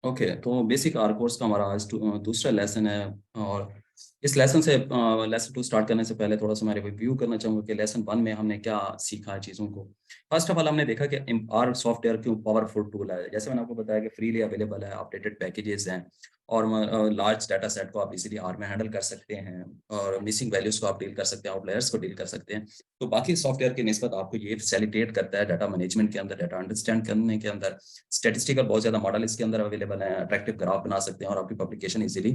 Okay, तो basic are course का हमारा आज दूसरा लेसन है। और इस लेसन से लेसन 2 स्टार्ट करने से पहले थोड़ा-सा मैं रिव्यू करना चाहूँगा कि लेसन 1 में हमने क्या सीखा है चीज़ों को। फर्स्ट ऑफ ऑल हमने देखा कि आर सॉफ्टवेयर क्यों पावरफुल टूल है। जैसे मैंने आपको बताया कि फ्रीली अवेलेबल है, अपडेटेड पैकेजेज़ हैं और लार्ज डाटा सेट को आप इज़िली आर में हैंडल कर सकते हैं और मिसिंग वैल्यूज़ को आप डील कर सकते हैं, आउटलायर्स को डील कर सकते हैं। तो बाकी सॉफ्टवेयर की निस्बत आपको ये फैसिलिटेट करता है डाटा मैनेजमेंट के अंदर, डाटा अंडरस्टैंड करने के अंदर। स्टैटिस्टिकल बहुत ज़्यादा मॉडल इसके अंदर अवेलेबल है, अट्रैक्टिव ग्राफ बना सकते हैं और आपकी पब्लिकेशन इजीली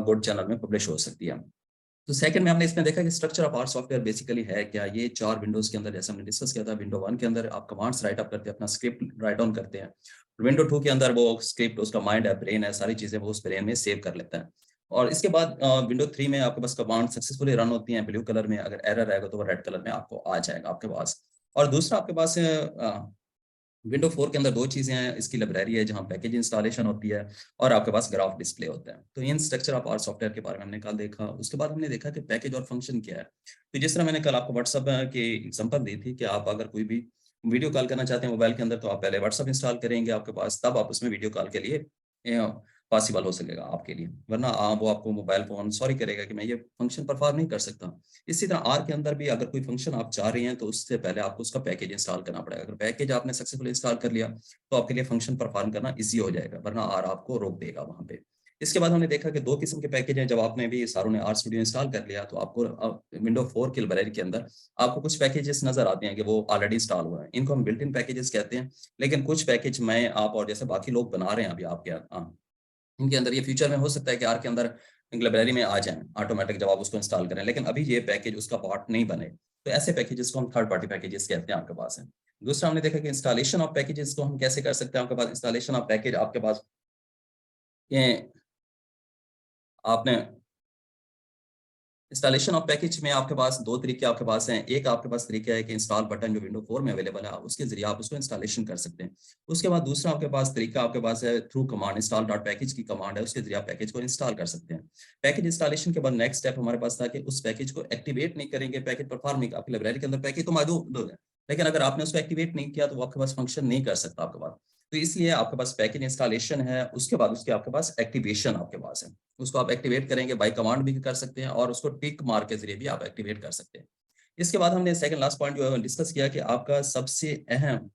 गुड जर्नल में पब्लिश हो सकती है। तो सेकंड में हमने इसमें देखा कि structure of R software basically है क्या? ये 4 विंडोज़ के अंदर जैसे हमने डिस्कस किया था, विंडो 1 के अंदर आप कमांड्स राइट अप करते हैं, अपना स्क्रिप्ट राइट डाउन करते हैं। विंडो 2 के अंदर वो स्क्रिप्ट उसका माइंड है, ब्रेन है, सारी चीज़ें वो उस ब्रेन में सेव कर लेता है। और इसके बाद विंडो 3 में आपके पास कमांड सक्सेसफुली रन होती हैं ब्लू कलर में, अगर एरर आएगा तो वो रेड कलर में आपको आ जाएगा आपके पास। और दूसरा आपके पास विंडो 4 के अंदर 2 चीज़ें हैं, इसकी लाइब्रेरी है जहाँ पैकेज इंस्टॉलेशन होती है और आपके पास ग्राफ डिस्प्ले होता है। तो इन स्ट्रक्चर ऑफ आर सॉफ्टवेयर के बारे में हमने कल देखा। उसके बाद हमने देखा कि पैकेज और फंक्शन क्या है। तो जिस तरह मैंने कल आपको व्हाट्सएप की एग्जांपल दी थी कि आप अगर कोई भी वीडियो कॉल करना चाहते हैं मोबाइल के अंदर तो आप पहले व्हाट्सएप इंस्टॉल करेंगे आपके पास, तब आप उसमें वीडियो कॉल के लिए पॉसिबल हो सकेगा आपके लिए। वरना वो आपको मोबाइल फ़ोन सॉरी करेगा कि मैं ये फंक्शन परफॉर्म नहीं कर सकता। इसी तरह आर के अंदर भी अगर कोई फंक्शन आप चाह रहे हैं तो उससे पहले आपको उसका पैकेज इंस्टॉल करना पड़ेगा। अगर पैकेज आपने सक्सेसफुली इंस्टॉल कर लिया तो आपके लिए फंक्शन परफॉर्म करना ईज़ी हो जाएगा, वरना आर आपको रोक देगा वहाँ पे। इसके बाद हमने देखा कि 2 किस्म के पैकेज हैं, जब आपने भी सारों ने आर स्टूडियो इंस्टॉल कर लिया तो आपको विंडो 4 की लाइब्रेरी के अंदर आपको कुछ पैकेजेस नज़र आते हैं कि वो ऑलरेडी इंस्टॉल हुए हैं। इनको हम बिल्ट इन पैकेजेस कहते हैं। लेकिन कुछ पैकेज मैं, आप और जैसे बाकी लोग बना रहे हैं अभी आपके इनके अंदर ये फ्यूचर में हो सकता है कि आर के अंदर लाइब्रेरी में आ जाएँ ऑटोमैटिक जब आप उसको इंस्टॉल करें, लेकिन अभी ये पैकेज उसका पार्ट नहीं बने। तो ऐसे पैकेजेस को हम थर्ड पार्टी पैकेजेस कहते हैं आपके पास हैं। दूसरा हमने देखा कि इंस्टॉलेशन ऑफ पैकेजेस को हम कैसे कर सकते हैं आपके पास इंस्टॉलेशन ऑफ पैकेज आपके पास ये आपने इंस्टॉलेशन ऑफ पैकेज में आपके पास 2 तरीके आपके पास हैं। एक आपके पास तरीका है कि इंस्टॉल बटन जो विंडो 4 में अवेलेबल है, उसके ज़रिए आप उसको इंस्टॉलेशन कर सकते हैं। उसके बाद दूसरा आपके पास तरीका आपके पास है through command install dot package की कमांड है, उसके ज़रिए आप पैकेज को इंस्टॉल कर सकते हैं। पैकेज इंस्टॉलेशन के बाद नेक्स्ट स्टेप हमारे पास था कि उस पैकेज को एक्टिवेट नहीं करेंगे, पैकेज परफॉर्म नहीं, आपकी लाइब्रेरी के अंदर पैकेज तो मौजूद है, लेकिन अगर आपने उसको एक्टिवेट नहीं किया तो वो आपके पास फंक्शन नहीं कर सकता आपके पास। तो इसलिए आपके पास पैकेज इंस्टॉलेशन है, उसके बाद उसके आपके पास एक्टिवेशन आपके पास है। उसको आप एक्टिवेट करेंगे, बाय कमांड भी कर सकते हैं और उसको टिक मार के ज़रिए भी आप एक्टिवेट कर सकते हैं। इसके बाद हमने सेकंड लास्ट पॉइंट जो है डिस्कस किया कि आपका सबसे अहम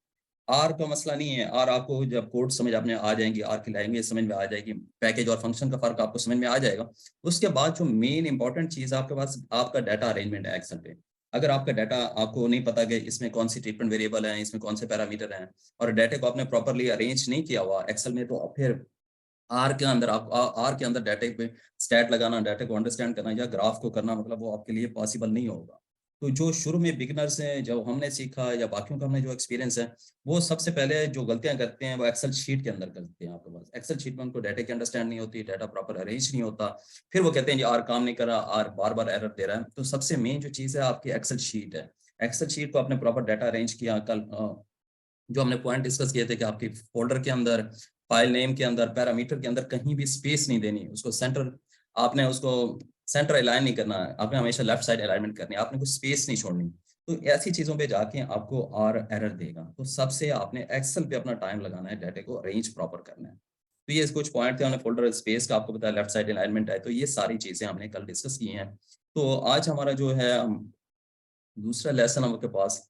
आर का मसला नहीं है। आर आपको जब कोड समझ आपने आ जाएँगी, आर की लैंग्वेज समझ में आ जाएगी, पैकेज और फंक्शन का फ़र्क आपको समझ में आ जाएगा। उसके बाद जो मेन इम्पोर्टेंट चीज़ आपके पास आपका डाटा अरेंजमेंट है एक्सेल पे। अगर आपका डाटा आपको नहीं पता कि इसमें कौन-सी ट्रीटमेंट वेरिएबल है, इसमें कौन से पैरामीटर हैं और डाटे को आपने प्रॉपर्ली अरेंज नहीं किया हुआ एक्सेल में, तो फिर आर के अंदर डाटे पे स्टैट लगाना, डाटे को अंडरस्टैंड करना या ग्राफ को करना, मतलब वो आपके लिए पॉसिबल नहीं होगा। तो जो शुरू में बिगिनर्स हैं, जो हमने सीखा या बाकियों का हमने जो एक्सपीरियंस है, वो सबसे पहले जो गलतियाँ करते हैं, वो एक्सेल शीट के अंदर करते हैं आपके पास। एक्सेल शीट में उनको डाटे की अंडरस्टैंड नहीं होती, डाटा प्रॉपर अरेंज नहीं होता। फिर वो कहते हैं, "जी, आर काम नहीं कर रहा, आर बार-बार एरर दे रहा है।" तो सबसे मेन जो चीज़ है, आपकी एक्सेल शीट है। एक्सेल शीट को आपने प्रॉपर डाटा अरेंज किया, जो हमने पॉइंट डिस्कस किए थे कि आपकी फ़ोल्डर के अंदर, फ़ाइल नेम के अंदर, पैरामीटर के अंदर कहीं भी स्पेस नहीं देनी। उसको सेंटर आपने उसको सेंटर अलाइन नहीं करना है, आपने हमेशा लेफ्ट साइड अलाइनमेंट करनी है, आपने कुछ स्पेस नहीं छोड़नी। तो ऐसी चीज़ों पे जाके आपको आर एरर देगा। तो सबसे आपने एक्सेल पे अपना टाइम लगाना है, डाटा को अरेंज प्रॉपर करना है। तो ये कुछ पॉइंट थे, हमने फ़ोल्डर स्पेस का आपको बताया, लेफ्ट साइड अलाइनमेंट है, तो ये सारी चीज़ें हमने कल डिस्कस की हैं। तो आज हमारा जो है दूसरा लेसन हम आपके पास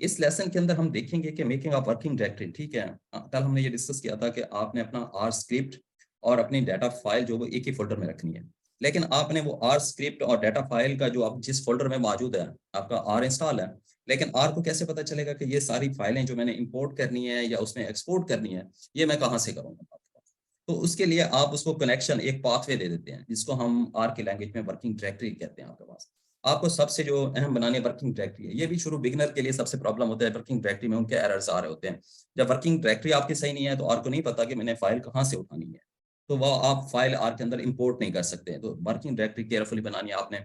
इस लेसन के अंदर हम देखेंगे कि मेकिंग ऑफ वर्किंग डायरेक्टरी, ठीक है। कल हमने ये डिस्कस किया था कि आपने अपना आर स्क्रिप्ट और अपनी डाटा फाइल जो वो एक ही फ़ोल्डर में रखनी है। लेकिन आपने वो आर स्क्रिप्ट और डाटा फाइल का जो आप जिस फ़ोल्डर में मौजूद है, आपका आर इंस्टॉल है, लेकिन आर को कैसे पता चलेगा कि ये सारी फाइलें जो मैंने इम्पोर्ट करनी है या उसमें एक्सपोर्ट करनी है, ये मैं कहाँ से करूँगा आपके पास? तो उसके लिए आप उसको कनेक्शन एक पाथवे दे देते हैं, जिसको हम आर की लैंग्वेज में वर्किंग डायरेक्टरी कहते हैं आपके पास। आपको सबसे जो अहम बनानी है वर्किंग डायरेक्टरी है। ये भी शुरू बिगिनर के लिए सबसे प्रॉब्लम होता है, वर्किंग डायरेक्टरी में उनके एरर्स आ रहे होते हैं। जब वर्किंग डायरेक्टरी आपकी सही नहीं है तो आपको नहीं पता कि मैंने फाइल कहाँ से उठानी है। तो वो आप फाइल आर के अंदर इंपोर्ट नहीं कर सकते हैं। तो वर्किंग डायरेक्टरी केयरफुली बनानी है आपने।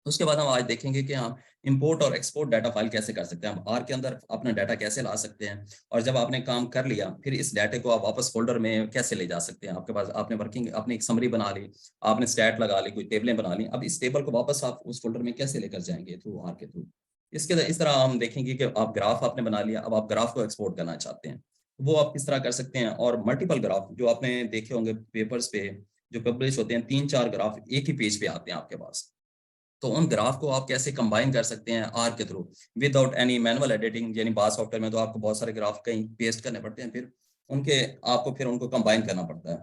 उसके बाद हम आज देखेंगे कि हम इंपोर्ट और एक्सपोर्ट डाटा फाइल कैसे कर सकते हैं। हम आर के अंदर अपना डाटा कैसे ला सकते हैं और जब आपने काम कर लिया, फिर इस डाटे को आप वापस फ़ोल्डर में कैसे ले जा सकते हैं। आपके पास आपने वर्किंग अपनी एक समरी बना ली, आपने स्टैट लगा ली, कोई टेबलें बना ली। अब इस टेबल को वापस आप उस फ़ोल्डर में कैसे लेकर जाएँगे थ्रू आर के थ्रू। इस तरह हम देखेंगे कि आप ग्राफ आपने बना लिया, अब आप ग्राफ को एक्सपोर्ट करना चाहते हैं। वो आप किस तरह कर सकते हैं। और मल्टीपल ग्राफ जो आपने देखे होंगे पेपर्स पे जो पब्लिश होते हैं, 3-4 ग्राफ एक ही पेज पे आते हैं आपके पास, तो उन ग्राफ को आप कैसे कंबाइन कर सकते हैं आर के through without any manual editing. यानी बास सॉफ्टवेयर में तो आपको बहुत सारे ग्राफ कहीं पेस्ट करने पड़ते हैं, फिर आपको फिर उनको कंबाइन करना पड़ता है।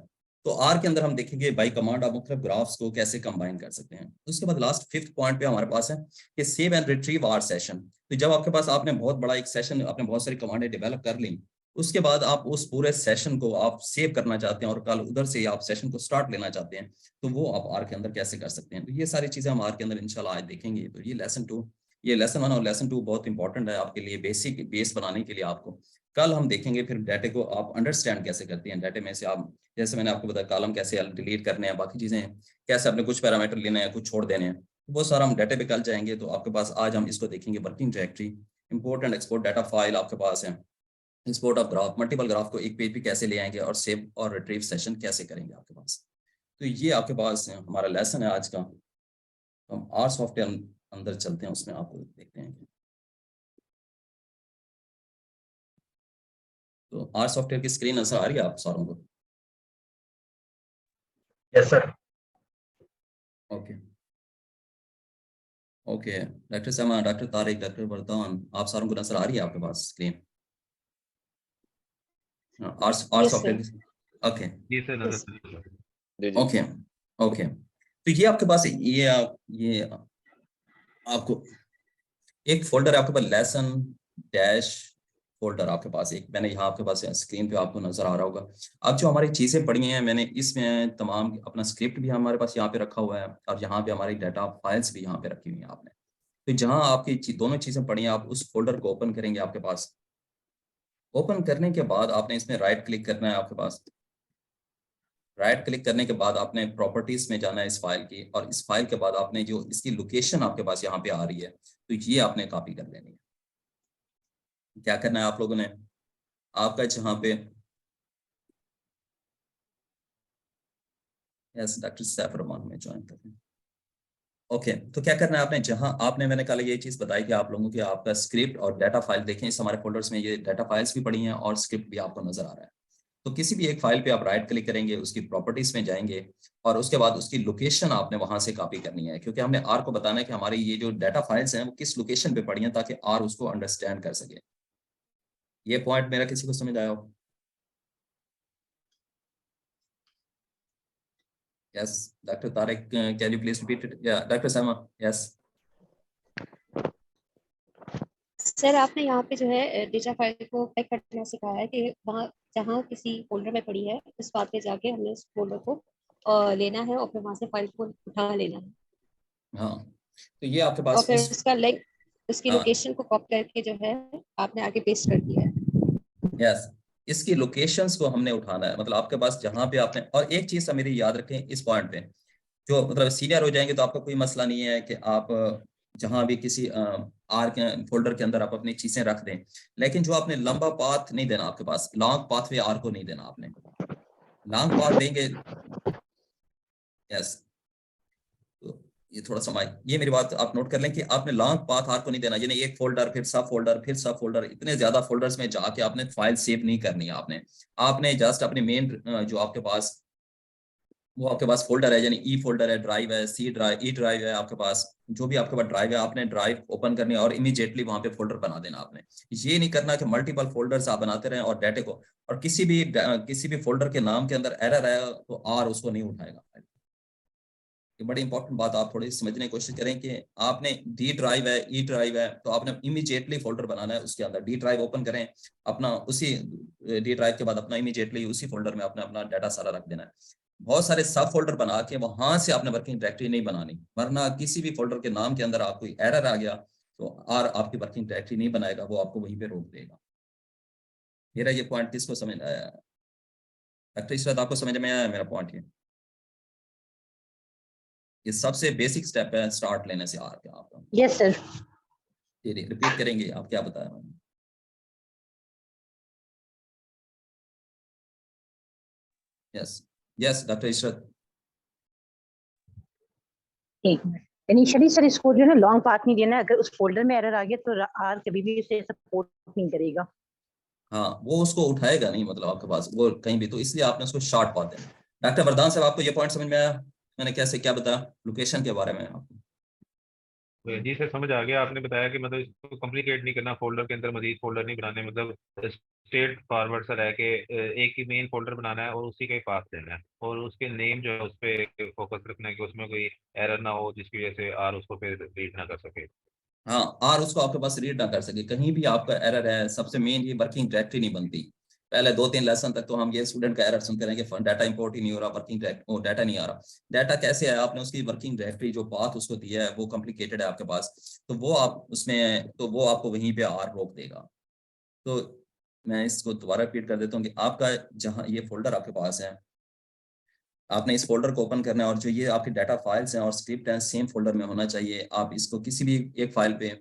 तो आर के अंदर हम देखेंगे बाई कमांड आप मुख्तलिफ ग्राफ्स को कैसे कंबाइन कर सकते हैं। उसके बाद लास्ट 5th पॉइंट पे हमारे पास है कि save and retrieve are session. तो जब आपके पास आपने बहुत बड़ा एक सेशन, आपने बहुत सारी कमांडें डेवलप कर ली, उसके बाद आप उस पूरे सेशन को आप सेव करना चाहते हैं और कल उधर से आप सेशन को स्टार्ट लेना चाहते हैं, तो वो आप आर के अंदर कैसे कर सकते हैं। तो ये सारी चीजें हम आर के अंदर इंशाल्लाह आज देखेंगे। तो ये लेसन 1 और लेसन 2 बहुत इंपॉर्टेंट है आपके लिए, बेसिक बेस बनाने के लिए आपको। कल हम देखेंगे फिर डाटे को आप अंडरस्टैंड कैसे करते हैं, डाटे में से आप, जैसे मैंने आपको बताया कॉलम कैसे डिलीट करने हैं, बाकी चीजें कैसे अपने कुछ पैरामीटर लेने हैं, कुछ छोड़ देने हैं, वो सारा हम डाटे पे कल जाएंगे। तो आपके पास आज हम इसको देखेंगे working directory, import and export data file आपके पास है, export of graph, multiple graph को एक पेज पे कैसे ले आएंगे, और सेव और रिट्रीव सेशन कैसे करेंगे आपके पास। तो ये आपके पास हमारा लेसन है आज का। तो हम आर सॉफ्टवेयर अंदर चलते हैं, उसमें आपको देखते हैं। तो आर सॉफ्टवेयर की स्क्रीन नजर आ रही है आप सारों को? Yes sir. Okay okay, doctor समा, डॉक्टर तारिक, डॉक्टर वर्दान, आप सारों को नजर आ रही है आपके पास स्क्रीन? आर सॉफ्टवेयर की, ओके जी सर, ओके ओके। तो ये आपके पास ये आपको एक फोल्डर है आपके पास, लेसन डैश फोल्डर आपके पास एक, मैंने यहाँ आपके पास स्क्रीन पे आपको नजर आ रहा होगा। अब जो हमारी चीजें पड़ी हैं मैंने इसमें तमाम अपना स्क्रिप्ट भी हमारे पास यहाँ पे रखा हुआ है, और यहाँ पे हमारी डाटा फाइल्स भी यहाँ पे रखी हुई हैं आपने। तो जहाँ आपकी दोनों चीजें पड़ी हैं, आप उस फोल्डर को ओपन करेंगे। आपके पास ओपन करने के बाद आपने इसमें राइट क्लिक करना है। आपके पास राइट क्लिक करने के बाद आपने प्रॉपर्टीज में जाना है इस फाइल की, और इस फाइल के बाद आपने जो इसकी लोकेशन आपके पास यहाँ पे आ रही है, तो ये आपने कॉपी कर लेनी है। क्या करना है आप लोगों ने, आपका जहाँ पे, यस डॉक्टर सैफ रहमान में ज्वाइन कर रहे हैं। ओके, तो क्या करना है आपने, जहां आपने, मैंने कल ये चीज बताई कि आप लोगों के आपका स्क्रिप्ट और डाटा फाइल देखें, इस हमारे फोल्डर्स में ये डाटा फाइल्स भी पड़ी हैं और स्क्रिप्ट भी आपको नजर आ रहा है। तो किसी भी एक फाइल पे आप राइट क्लिक करेंगे, उसकी प्रॉपर्टीज में जाएंगे, और उसके बाद उसकी लोकेशन आपने वहां से कॉपी करनी है, क्योंकि हमने आर को बताना है कि हमारी ये जो डाटा फाइल्स हैं वो किस लोकेशन पे पड़ी हैं, ताकि आर उसको अंडरस्टैंड कर सके। ये पॉइंट मेरा किसी को समझ आया हो? Yes doctor Tariq, can you please repeat it? या डॉक्टर समा, यस। सर आपने यहाँ पे जो है डेटा फाइल को पैक करना सिखाया है कि वहाँ जहाँ किसी फोल्डर में पड़ी है उस बात पे जाके हमने उस फोल्डर को लेना है और फिर वहाँ से फाइल को उठा लेना है, हाँ, तो ये आपके और पास फिर इस, उसका लिंक, उसकी हाँ लोकेशन को कॉपी करके जो है आपने आगे पेस्ट कर दिया है। यस, इसकी लोकेशंस को हमने उठाना है, मतलब आपके पास जहां पे आपने, और एक चीज मेरी याद रखें इस पॉइंट पे, जो मतलब सीनियर हो जाएंगे तो आपका कोई मसला नहीं है कि आप जहां भी किसी आर के फोल्डर के अंदर आप अपनी चीजें रख दें, लेकिन जो आपने लंबा पाथ नहीं देना, आपके पास लॉन्ग पाथवे आर को नहीं देना आपने। लॉन्ग पाथ देंगे, यस, तो ये थोड़ा सा ये मेरी बात आप नोट कर लें कि आपने लॉन्ग पाथ आर को नहीं देना, यानी एक फोल्डर फिर सब फोल्डर फिर सब फोल्डर, इतने ज्यादा फोल्डर्स में जाके आपने फाइल सेव नहीं करनी है आपने। आपने जस्ट अपने मेन जो आपके पास, वो आपके पास फोल्डर है, यानी ई फोल्डर है, ड्राइव है, सी ड्राइव, ई ड्राइव है, आपके पास जो भी आपके पास ड्राइव है, आपने ड्राइव ओपन करनी है और इमीडिएटली वहां पे फोल्डर बना देना आपने। ये नहीं करना कि मल्टीपल फोल्डर्स आप बनाते रहें और डाटे को, और किसी भी फोल्डर के नाम के अंदर एरर है तो आर उसको नहीं उठाएगा। ये बड़ी इंपॉर्टेंट बात आप थोड़ी समझने की कोशिश करें कि आपने डी ड्राइव है, ई ड्राइव है, तो आपने इमीडिएटली फोल्डर बनाना है उसके अंदर। डी ड्राइव ओपन करें अपना, उसी डी ड्राइव के बाद अपना इमीडिएटली उसी फोल्डर में अपना अपना डाटा सारा रख देना है। बहुत सारे सब फोल्डर बना के वहां से आपने वर्किंग डायरेक्टरी नहीं बनानी, वरना किसी भी फोल्डर के नाम के अंदर आप कोई एरर आ गया तो आर आपकी वर्किंग डायरेक्टरी नहीं बनाएगा, वो आपको वहीं पे रोक देगा। मेरा ये पॉइंट किसको समझ आया? डॉक्टर इशरत, आपको समझ में आया मेरा पॉइंट? ये सबसे बेसिक स्टेप है स्टार्ट लेने से आर के आपका। Yes sir. ये रिपीट करेंगे आप क्या बताया मैंने? Yes yes doctor Ishrat. एक मिनट, इनिशियली सर इसको जो है ना लॉन्ग पाथ नहीं देना है, अगर उस फोल्डर में एरर आ गया तो आर कभी भी उसे सपोर्ट नहीं करेगा। हाँ, वो उसको उठाएगा नहीं, मतलब आपके पास वो कहीं भी, तो इसलिए आपने उसको शॉर्ट पाथ देना। डॉक्टर वरदान साहब, आपको ये पॉइंट समझ में आया? मैंने कैसे क्या बताया लोकेशन के बारे में आपको? जी सर, समझ आ गया। आपने बताया कि मतलब इसको कॉम्प्लिकेट नहीं करना, फोल्डर के अंदर मजीद फोल्डर नहीं बनाने, मतलब स्ट्रेट फॉरवर्ड सा रह के एक ही मेन फोल्डर बनाना है और उसी का ही पाथ देना है, और उसके नेम जो है उस पर फोकस रखना है कि उसमें कोई एरर ना हो जिसकी वजह से आर उसको फिर रीड ना कर सके। हाँ, और उसको आपके पास रीड ना कर सके, कहीं भी आपका एरर है, सबसे मेन ये वर्किंग डायरेक्टरी नहीं बनती। पहले 2-3 लेसन तक तो हम ये स्टूडेंट का एरर सुनते रहे कि डाटा इंपोर्ट ही नहीं हो रहा, वर्किंग डाटा नहीं आ रहा। डाटा कैसे है, आपने उसकी वर्किंग डायरेक्टरी जो पाथ उसको दिया है वो कॉम्प्लिकेटेड है आपके पास, तो वो आप उसमें, तो वो आपको वहीं पे आर रोक देगा। तो मैं इसको दोबारा रिपीट कर देता हूँ कि आपका जहाँ ये फोल्डर आपके पास है, आपने इस फोल्डर को ओपन करना है, और जो ये आपके डाटा फाइल्स हैं और स्क्रिप्ट हैं सेम फोल्डर में होना चाहिए। आप इसको किसी भी एक फाइल पे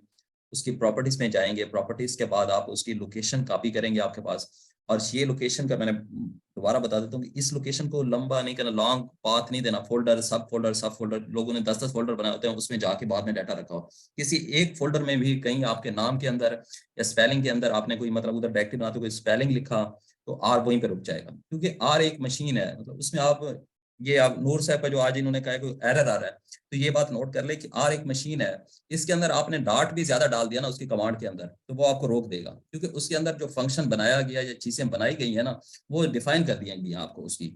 उसकी प्रॉपर्टीज में जाएंगे, प्रॉपर्टीज के बाद आप उसकी लोकेशन कॉपी करेंगे आपके पास, और ये लोकेशन का मैंने दोबारा बता देता हूँ कि इस लोकेशन को लंबा नहीं करना, लॉन्ग पाथ नहीं देना, फोल्डर सब फोल्डर, लोगों ने 10-10 फोल्डर बनाए होते हैं, उसमें जाके बाद में डाटा रखा हो। किसी एक फोल्डर में भी कहीं आपके नाम के अंदर या स्पेलिंग के अंदर आपने कोई मतलब उधर डायरेक्टरी बनाते कोई स्पेलिंग लिखा, तो आर वहीं पे रुक जाएगा, क्योंकि आर एक मशीन है, मतलब उसमें आप, ये आप नूर साहब का जो आज इन्होंने कहा कोई एरर आ रहा है, तो ये बात नोट कर ले कि आर एक मशीन है, इसके अंदर आपने डाट भी ज्यादा डाल दिया ना उसकी कमांड के अंदर, तो वो आपको रोक देगा, क्योंकि उसके अंदर जो फंक्शन बनाया गया या चीजें बनाई गई है ना, वो डिफाइन कर दी गई आपको उसकी।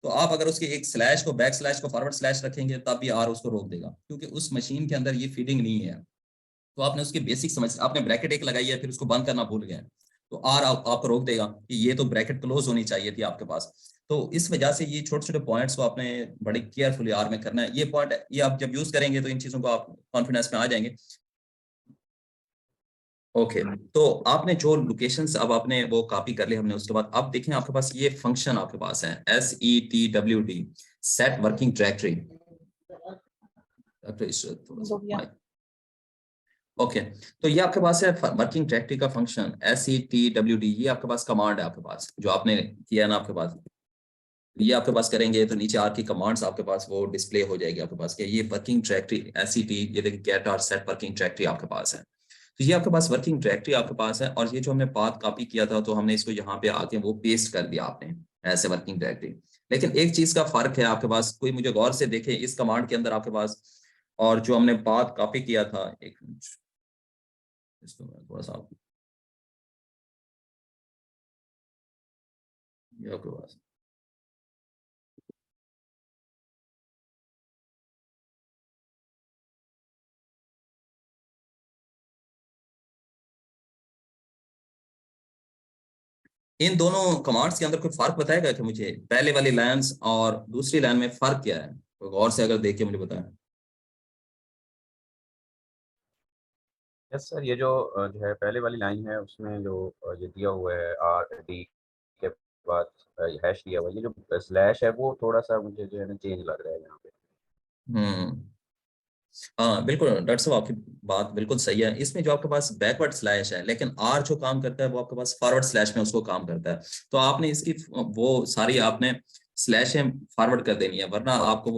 तो आप अगर उसके एक स्लैश को, बैक स्लैश को फॉरवर्ड स्लैश रखेंगे, तब भी आर उसको रोक देगा, क्योंकि उस मशीन के अंदर ये फीडिंग नहीं है। तो आपने उसकी बेसिक समझ, आपने ब्रैकेट एक लगाई है फिर उसको बंद करना भूल गए, तो आर आपको रोक देगा कि ये तो ब्रैकेट क्लोज होनी चाहिए थी आपके पास। तो इस वजह से ये छोटे छोटे पॉइंट्स को आपने बड़ी केयरफुली आर में करना है। ये पॉइंट ये आप जब यूज करेंगे तो इन चीजों को आप कॉन्फिडेंस में आ जाएंगे। ओके, तो आपने जो लोकेशंस अब आपने वो कॉपी कर ली हमने, उसके बाद अब देखें आपके पास ये फंक्शन आपके पास है SETWD, set working directory. Okay, तो ये आपके पास है वर्किंग डायरेक्टरी का फंक्शन SETWD, ये आपके पास कमांड है आपके पास जो आपने किया ना आपके पास, ये आपके पास करेंगे तो नीचे आर की कमांड्स आपके पास वो डिस्प्ले हो जाएगी आपके पास कि ये वर्किंग डायरेक्टरी SET, ये देखिए गेट और सेट वर्किंग डायरेक्टरी आपके पास है। तो ये आपके पास वर्किंग डायरेक्टरी आपके पास है, और ये जो हमने पाथ कॉपी किया था तो हमने इसको यहाँ पे आके वो पेस्ट कर दिया आपने ऐसे वर्किंग डायरेक्टरी। लेकिन एक चीज का फर्क है आपके पास, कोई मुझे गौर से देखे इस कमांड के अंदर आपके पास, और जो हमने पाथ कॉपी किया था, एक मिनट इसको मैं थोड़ा सा ये आपके पास, इन दोनों कमांड्स के अंदर कोई फर्क बताएगा कि मुझे पहले वाली लाइंस और दूसरी लाइन में फर्क क्या है? तो गौर से अगर देख के मुझे बताएं। यस सर, ये जो है पहले वाली लाइन है उसमें जो ये दिया हुआ है RD के बाद हैश दिया हुआ है, ये जो स्लैश है वो थोड़ा सा मुझे जो है ना चेंज लग रहा है यहाँ पे। हाँ बिल्कुल डॉक्टर साहब, आपकी बात बिल्कुल सही है। इसमें जो आपके पास बैकवर्ड स्लैश है, लेकिन आर जो काम करता है वो आपके पास फॉरवर्ड स्लैश में उसको काम करता है, तो आपने इसकी वो सारी आपने स्लैश फॉरवर्ड कर देनी है, वरना आपको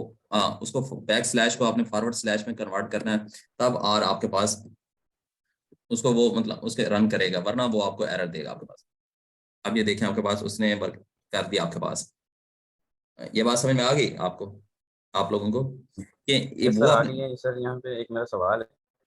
उसको बैक स्लैश को आपने फॉरवर्ड स्लैश में कन्वर्ट करना है, तब आर आपके पास उसको वो मतलब उसके रन करेगा, वरना वो आपको एरर देगा आपके पास। अब ये देखें आपके पास उसने वर्क कर दिया आपके पास। ये बात समझ में आ गई आपको, आप लोगों को कि ये यस वो सर, आ आपने, गई है सर। यहाँ पे एक मेरा सवाल है।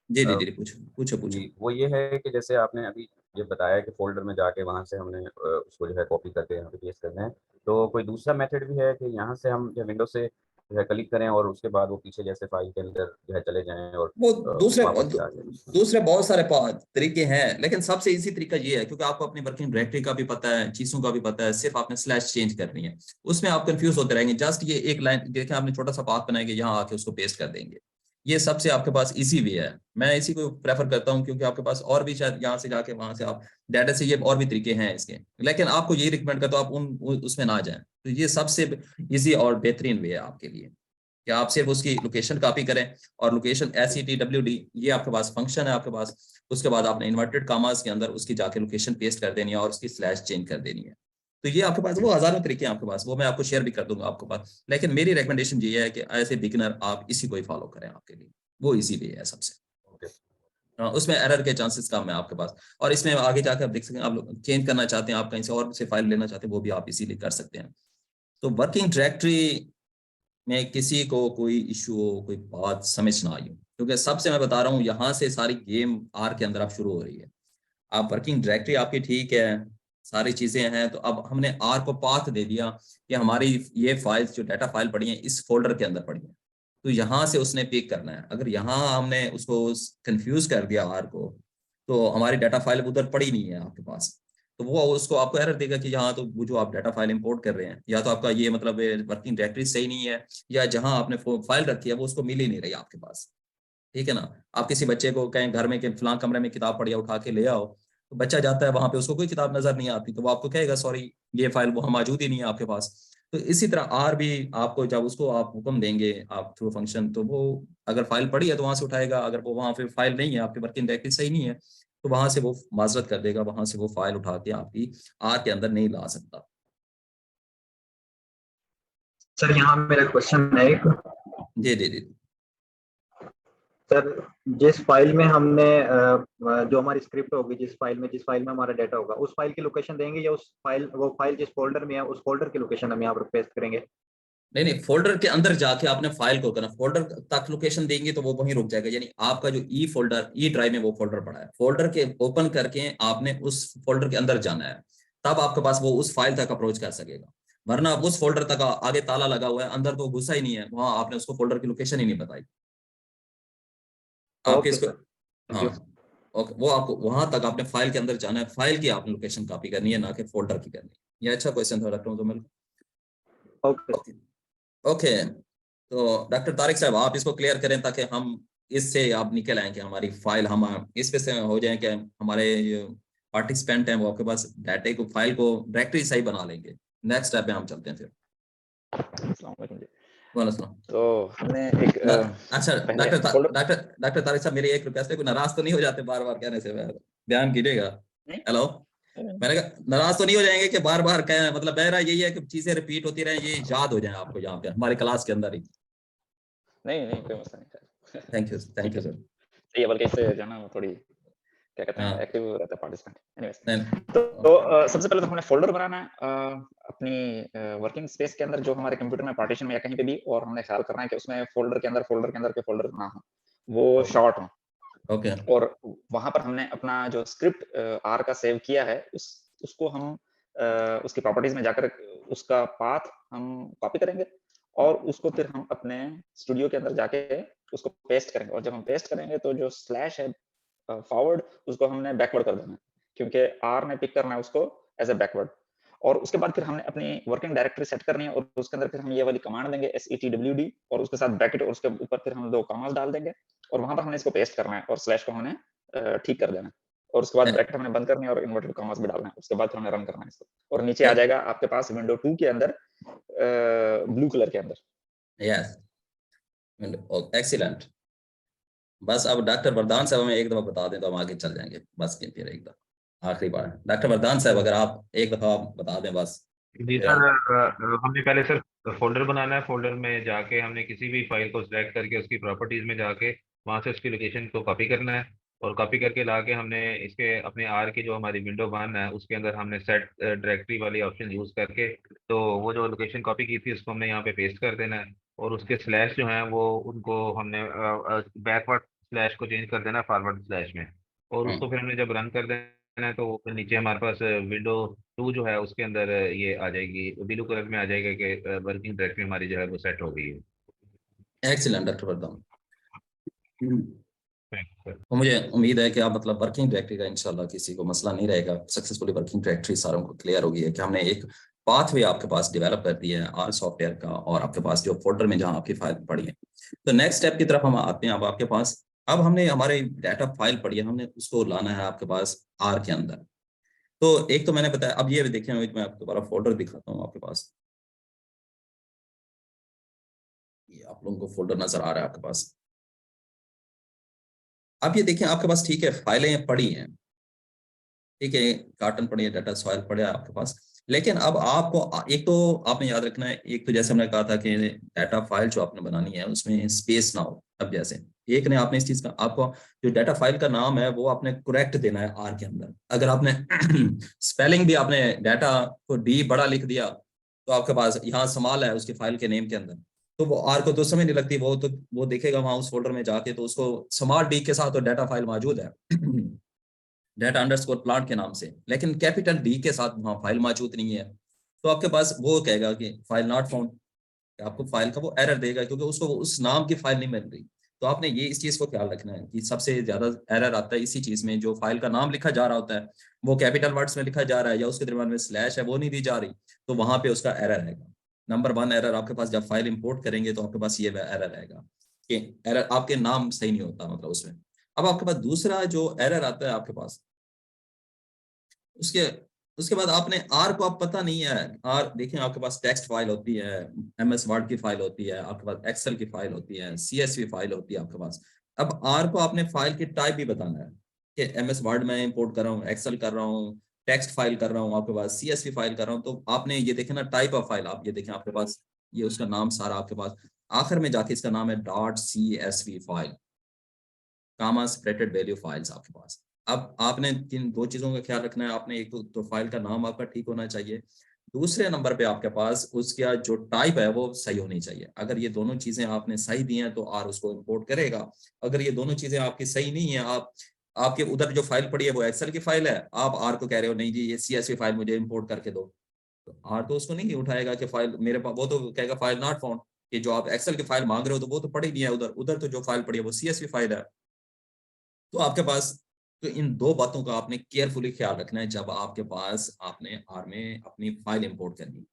जी जी अ, जी पूछो पूछो पूछो। जी, वो ये है कि जैसे आपने अभी ये बताया कि फोल्डर में जाके वहाँ से हमने उसको जो है कॉपी करके यहाँ पे पेस्ट करना है, तो कोई दूसरा मेथड भी है कि यहाँ से हम जो विंडो से जो है क्लिक करें और उसके बाद वो पीछे जैसे फाइल के अंदर जो है चले जाएं और वो वापस से आ जाए? दूसरे बहुत सारे तरीके हैं, लेकिन सबसे इजी तरीका ये है, क्योंकि आपको अपनी वर्किंग डायरेक्टरी का भी पता है, चीजों का भी पता है, सिर्फ आपने स्लैश चेंज करनी है, उसमें आप कंफ्यूज होते रहेंगे। जस्ट ये एक लाइन देखें आपने, छोटा सा पाथ बनाएंगे, यहाँ आके उसको पेस्ट कर देंगे, ये सबसे आपके पास इजी वे है। मैं इसी को प्रेफर करता हूँ, क्योंकि आपके पास और भी शायद यहाँ से जाके वहां से आप डाटा से ये और भी तरीके हैं इसके, लेकिन आपको ये रिकमेंड करता हूँ आप उसमें ना जाएं। तो ये सबसे इजी और बेहतरीन वे है आपके लिए कि आप सिर्फ उसकी लोकेशन कॉपी करें, और लोकेशन SETWD ये आपके पास फंक्शन है आपके पास, उसके बाद आपने इन्वर्टेड कामास के अंदर उसकी जाके लोकेशन पेस्ट कर देनी है और उसकी स्लैश चेंज कर देनी है। तो ये आपके पास वो हजारों तरीके हैं आपके पास, वो मैं आपको शेयर भी कर दूंगा आपके पास, लेकिन मेरी रिकमेंडेशन ये है कि ऐसे बिगिनर आप इसी को ही फॉलो करें, आपके लिए वो इसी वे है सबसे। ओके। उसमें एरर के चांसेस कम है आपके पास। और इसमें आगे जाकर आप देख सकते हैं, आप लोग चेंज करना चाहते हैं, आप कहीं से और से फाइल लेना चाहते हैं, वो भी आप इजीली कर सकते हैं। तो वर्किंग डायरेक्टरी में किसी को कोई इशू हो, कोई बात समझ ना आई हो, क्योंकि सबसे मैं बता रहा हूँ यहाँ से सारी गेम आर के अंदर अब शुरू हो रही है। आप वर्किंग डायरेक्टरी आपकी ठीक है, सारी चीजें हैं, तो अब हमने आर को पाथ दे दिया कि हमारी ये फाइल्स जो डाटा फाइल पड़ी है इस फोल्डर के अंदर पड़ी है, तो यहाँ से उसने पिक करना है। अगर यहाँ हमने उसको कंफ्यूज कर दिया आर को, तो हमारी डाटा फाइल उधर पड़ी नहीं है आपके पास, तो वो उसको आपको एरर देगा कि यहाँ तो वो जो आप डाटा फाइल इंपोर्ट कर रहे हैं, या तो आपका ये मतलब वर्किंग डायरेक्टरी सही नहीं है, या जहाँ आपने फाइल रखी है वो उसको मिल ही नहीं रही आपके पास। ठीक है ना। आप किसी बच्चे को कहें घर में कि फलां कमरे में किताब पड़ी है उठा के ले आओ, तो बच्चा जाता है वहां पे, उसको कोई किताब नजर नहीं आती, तो वो आपको कहेगा सॉरी ये फाइल वो मौजूद ही नहीं है आपके पास। तो इसी तरह आर भी आपको जब उसको आप हुक्म देंगे आप थ्रू फंक्शन, तो वो अगर फाइल पड़ी है तो वहां से उठाएगा, अगर वो वहां पे फाइल नहीं है, आपकी वर्किंग डायरेक्टरी सही नहीं है, तो वहां से वो माजरत कर देगा, वहां से वो फाइल उठा के आपकी आर के अंदर नहीं ला सकता। सर यहाँ मेरा क्वेश्चन है एक। जी जी जी। सर जिस फाइल में हमने जो हमारी स्क्रिप्ट होगी, जिस फाइल में हमारा डाटा होगा, उस फाइल की लोकेशन देंगे, या वो फाइल जिस फोल्डर में है उस फोल्डर की लोकेशन हम यहाँ पर पेस्ट करेंगे? नहीं, फोल्डर के अंदर जाके आपने फाइल को करना, फोल्डर तक लोकेशन देंगे तो वो वहीं रुक जाएगा। यानी आपका जो ई फोल्डर, ई ड्राइव में वो फोल्डर पड़ा है, फोल्डर के ओपन करके आपने उस फोल्डर के अंदर जाना है, तब आपके पास वो उस फाइल तक अप्रोच कर सकेगा। वरना उस फोल्डर तक आगे ताला लगा हुआ है, अंदर तो घुसा ही नहीं है, वहां आपने उसको फोल्डर की लोकेशन ही नहीं बताई आपके इसको। हाँ ओके, वो आपको वहां तक आपने फाइल के अंदर जाना है, फाइल की आपने लोकेशन कॉपी करनी है, ना कि फोल्डर की करनी है। ये अच्छा क्वेश्चन था डॉक्टर मुजम्मिल। ओके ओके, तो डॉक्टर तारिक साहब आप इसको क्लियर करें ताकि हम इससे आप निकल आए कि हमारी फाइल हम इस पे से हो जाए कि हमारे पार्टिसिपेंट हैं वो आपके पास डाटे को, फाइल को डायरेक्टरी सही बना लेंगे। नेक्स्ट स्टेप पे हम चलते हैं फिर। अस्सलाम वालेकुम जी। वालेकुम सलाम। तो हमने एक अच्छा पहले डॉक्टर तारिक साहब, मेरी एक रिक्वेस्ट है, कोई नाराज तो नहीं हो जाते बार बार कहने से, ध्यान कीजिएगा। हेलो, मैंने कहा नाराज तो नहीं हो जाएंगे कि बार बार कहें, मतलब मेरा यही है कि चीजें रिपीट होती रहें, ये याद हो जाए आपको यहाँ पे हमारी क्लास के अंदर ही। नहीं कोई मसला नहीं। Thank you sir. सही है, बल्कि इससे जो है ना थोड़ी क्या कहते हैं हाँ। एक्टिव रहता है पार्टिसिपेंट। एनीवेज, नहीं, तो सबसे पहले तो हमने फोल्डर बनाना है अपनी वर्किंग स्पेस के अंदर, जो हमारे कंप्यूटर में पार्टीशन में या कहीं पे भी, और हमने ख्याल करना है कि उसमें फोल्डर के अंदर के फोल्डर ना हो, वो शॉर्ट हो। ओके। और वहां पर हमने अपना जो स्क्रिप्ट आर का सेव किया है उसको हम उसकी प्रॉपर्टीज में जाकर उसका पाथ हम कॉपी करेंगे, और उसको फिर हम अपने स्टूडियो के अंदर जाके उसको पेस्ट करेंगे। और जब हम पेस्ट करेंगे तो जो स्लैश है फॉरवर्ड, उसको हमने बैकवर्ड कर देना है, क्योंकि आर ने पिक करना है उसको एज ए बैकवर्ड। और उसके बाद फिर हमने अपनी वर्किंग डायरेक्टरी सेट करनी है, और उसके अंदर फिर हम ये वाली कमांड देंगे setwd, और उसके साथ ब्रैकेट, और उसके ऊपर फिर हम 2 कॉमास डाल देंगे, और वहां पर हमने इसको पेस्ट करना है, और स्लैश को हमने ठीक कर देना है, और उसके बाद ब्रैकेट हमने बंद करनी है और इन्वर्टेड कॉमास भी डालना है। उसके बाद फिर हमने रन करना है इसको, और नीचे आ जाएगा आपके पास विंडो 2 के अंदर ब्लू कलर के अंदर। Yes, excellent. बस अब डॉक्टर वरदान साहब हमें एक दफा बता दें तो हम आगे चल जाएंगे, बस फिर एक दफा आखिरी बार डॉक्टर वरदान साहब अगर आप एक दफा बता दें बस। जी सर, हमने पहले सर फोल्डर बनाना है। फोल्डर में जाके हमने किसी भी फाइल को सिलेक्ट करके उसकी प्रॉपर्टीज में जाके वहां से उसकी लोकेशन को कॉपी करना है, और कॉपी करके लाके हमने इसके अपने आर की जो हमारी विंडो वन है उसके अंदर हमने सेट डायरेक्टरी वाली ऑप्शन यूज करके, तो वो जो लोकेशन कॉपी की थी उसको हमने यहाँ पे पेस्ट कर देना है, और उसके स्लैश जो हैं वो उनको हमने बैकवर्ड स्लैश को चेंज कर देना है फॉरवर्ड स्लैश में, और उसको फिर हमने जब रन कर देना है तो फिर नीचे हमारे पास विंडो 2 जो है उसके अंदर ये आ जाएगी, ब्लू कलर में आ जाएगा कि वर्किंग डायरेक्टरी हमारी जो है वो सेट हो गई है। एक्सीलेंट डॉक्टर वरदान। Thanks, sir. तो मुझे उम्मीद है कि आप मतलब वर्किंग डायरेक्टरी का इंशाल्लाह किसी को मसला नहीं रहेगा, सक्सेसफुली वर्किंग डायरेक्टरी सारों को क्लियर हो गई है कि हमने एक पाथवे आपके पास डेवलप कर दिया है आर सॉफ्टवेयर का, और आपके पास जो फोल्डर में जहां आपकी फाइल पड़ी है। तो नेक्स्ट स्टेप की तरफ हम आते हैं। अब आपके पास, अब हमने हमारे डाटा फाइल पड़ी है, हमने उसको लाना है आपके पास आर के अंदर। तो एक तो मैंने बताया, अब ये देखें मैं आपको दोबारा फोल्डर दिखाता हूँ आपके पास, ये आप लोगों को फोल्डर नजर आ रहा है आपके पास। अब ये देखें आपके पास, ठीक है फाइलें पड़ी हैं, ठीक है कार्टन पड़ी है, डाटा सॉइल पड़ा है आपके पास, लेकिन अब आपको एक तो आपने याद रखना है, एक तो जैसे हमने कहा था कि डाटा फाइल जो आपने बनानी है उसमें स्पेस ना हो, अब जैसे एक ने आपने इस चीज का, आपको जो डाटा फाइल का नाम है वो आपने करेक्ट देना है आर के अंदर। अगर आपने स्पेलिंग भी आपने डाटा को डी बड़ा लिख दिया तो आपके पास यहाँ स्मॉल है उसके फाइल के नेम के अंदर, तो वो आर को तो समय नहीं लगती, वो देखेगा वहां उस फोल्डर में जाके, तो उसको स्मॉल डी के साथ तो डाटा फाइल मौजूद है डाटा अंडरस्कोर प्लॉट के नाम से, लेकिन कैपिटल डी के साथ वहां फाइल मौजूद नहीं है, तो आपके पास वो कहेगा कि फाइल नॉट फाउंड, आपको फाइल का वो एरर देगा क्योंकि उसको उस नाम की फाइल नहीं मिल रही। तो आपने ये इस चीज को ख्याल रखना है कि सबसे ज्यादा एरर आता है इसी चीज में, जो फाइल का नाम लिखा जा रहा होता है वो कैपिटल वर्ड्स में लिखा जा रहा है या उसके दरमियान में स्लैश है वो नहीं दी जा रही, तो वहां पे उसका एरर आएगा। नंबर 1 एरर आपके पास जब फाइल इंपोर्ट करेंगे तो आपके पास ये एरर आएगा कि एरर आपके नाम सही नहीं होता मतलब उसमें। अब आपके पास दूसरा जो एरर आता है आपके पास, उसके बाद आपने आर को आप पता नहीं है, आर देखिए आपके पास टेक्स्ट फाइल होती है, एमएस वर्ड की फाइल होती है, आपके पास एक्सेल की फाइल होती है, सीएसवी फाइल होती है आपके पास। अब आर को आपने फाइल की टाइप भी बताना है कि एमएस वर्ड में इंपोर्ट कर रहा हूँ, एक्सेल कर रहा हूँ, टेक्स्ट फाइल कर रहा हूँ, आपके पास सीएसवी फाइल कर रहा हूँ, तो आपने ये देखे ना टाइप ऑफ फाइल, आप ये देखें आपके पास ये उसका नाम सारा आपके पास आखिर में जाके इसका नाम है .csv फाइल, कामा सेपरेटेड वैल्यू फाइल्स आपके पास। अब आपने किन 2 चीजों का ख्याल रखना है, आपने एक तो फाइल का नाम आपका ठीक होना चाहिए, दूसरे नंबर पे आपके पास उसका जो टाइप है वो सही होनी चाहिए। अगर ये दोनों चीजें आपने सही दी हैं तो आर उसको इंपोर्ट करेगा। अगर ये दोनों चीजें आपकी सही नहीं है, आपके उधर जो फाइल पड़ी है वो एक्सेल की फाइल है, आप आर को कह रहे हो नहीं जी ये सीएसवी फाइल मुझे इंपोर्ट करके दो, तो आर तो उसको नहीं उठाएगा कि फाइल मेरे पास, वो तो कहेगा फाइल नॉट फाउंड, कि जो आप एक्सेल की फाइल मांग रहे हो तो वो तो पड़ी नहीं है उधर, उधर तो जो फाइल पड़ी है वो सीएसवी फाइल है। तो आपके पास तो इन 2 बातों का आपने केयरफुली ख्याल रखना है जब आपके पास आपने आर में अपनी फाइल इंपोर्ट करनी।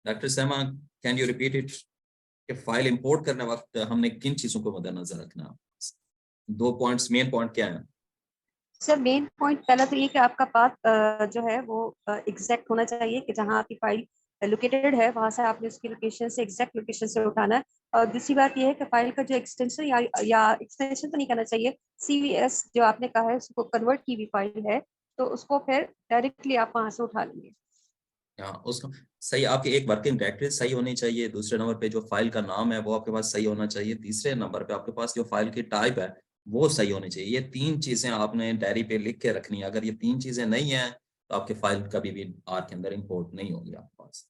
डॉक्टर सैमा, कैन यू रिपीट इट कि फाइल इंपोर्ट करने वक्त हमने किन चीजों को मद्देनजर रखना है? 2 पॉइंट्स, मेन पॉइंट क्या है? सर मेन पॉइंट पहला तो ये कि आपका पाथ जो है वो एग्जैक्ट होना चाहिए कि जहाँ आपकी फाइल लोकेटेड है वहां से आपने उसकी लोकेशन से एग्जैक्ट लोकेशन से उठाना है। और दूसरी बात ये है कि फाइल का जो एक्सटेंशन या एक्सटेंशन तो नहीं करना चाहिए, CVS जो आपने कहा है उसको कन्वर्ट की हुई फाइल है तो उसको फिर डायरेक्टली आप वहां से उठा लेंगे। उसका सही, आपकी एक वर्किंग डायरेक्टरी सही होनी चाहिए, दूसरे नंबर पे जो फाइल का नाम है वो आपके पास सही होना चाहिए, तीसरे नंबर पे आपके पास जो फाइल की टाइप है वो सही होनी चाहिए। ये 3 चीजें आपने डायरी पे लिख के रखनी है। अगर ये 3 चीजें नहीं है तो आपकी फाइल कभी भी आर के अंदर इंपोर्ट नहीं होगी आपके पास।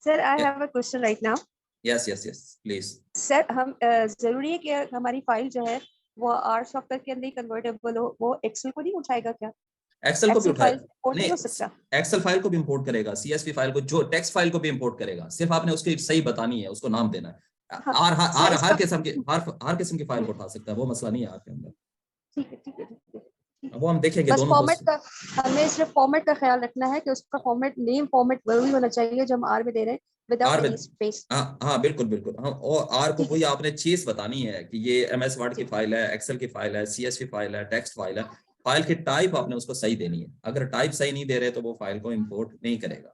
Sir I have a question right now. Yes yes yes please. Sir हम जरूरी है कि हमारी फाइल जो है वो आर सॉफ्टवेयर के अंदर ही कन्वर्टेबल हो, वो एक्सेल को नहीं उठाएगा क्या? एक्सेल को भी एक्सेल फाइल उठाए इंपोर्ट नहीं नहीं, हो सकता? एक्सेल फाइल को भी इंपोर्ट करेगा, सीएसवी फाइल को, जो टेक्स्ट फाइल को भी इंपोर्ट करेगा, सिर्फ आपने उसकी सही बतानी है, उसको नाम देना है। हाँ, आर सर हर इसका हर किस्म की हर किस्म की फाइल को उठा सकता है, वो मसला नहीं है आपके अंदर। ठीक है ठीक है ठीक है ठीक है। वो हम देखेंगे बस दोनों फॉर्मेट का, हमें सिर्फ फॉर्मेट का ख्याल रखना है कि उसका फॉर्मेट, नेम फॉर्मेट वही होना चाहिए जो हम आर में दे रहे हैं विदाउट आर एनी में, स्पेस। हाँ हाँ बिल्कुल बिल्कुल, हाँ, और आर को ठीक है वही सर, आपने चीज बतानी है कि ये एमएस वर्ड की ठीक फाइल है, एक्सेल की फाइल है, सीएसवी फाइल है, टेक्स्ट फाइल है, फाइल की टाइप आपने उसको सही देनी है। अगर टाइप सही नहीं दे रहे तो वो फाइल को इंपोर्ट नहीं करेगा।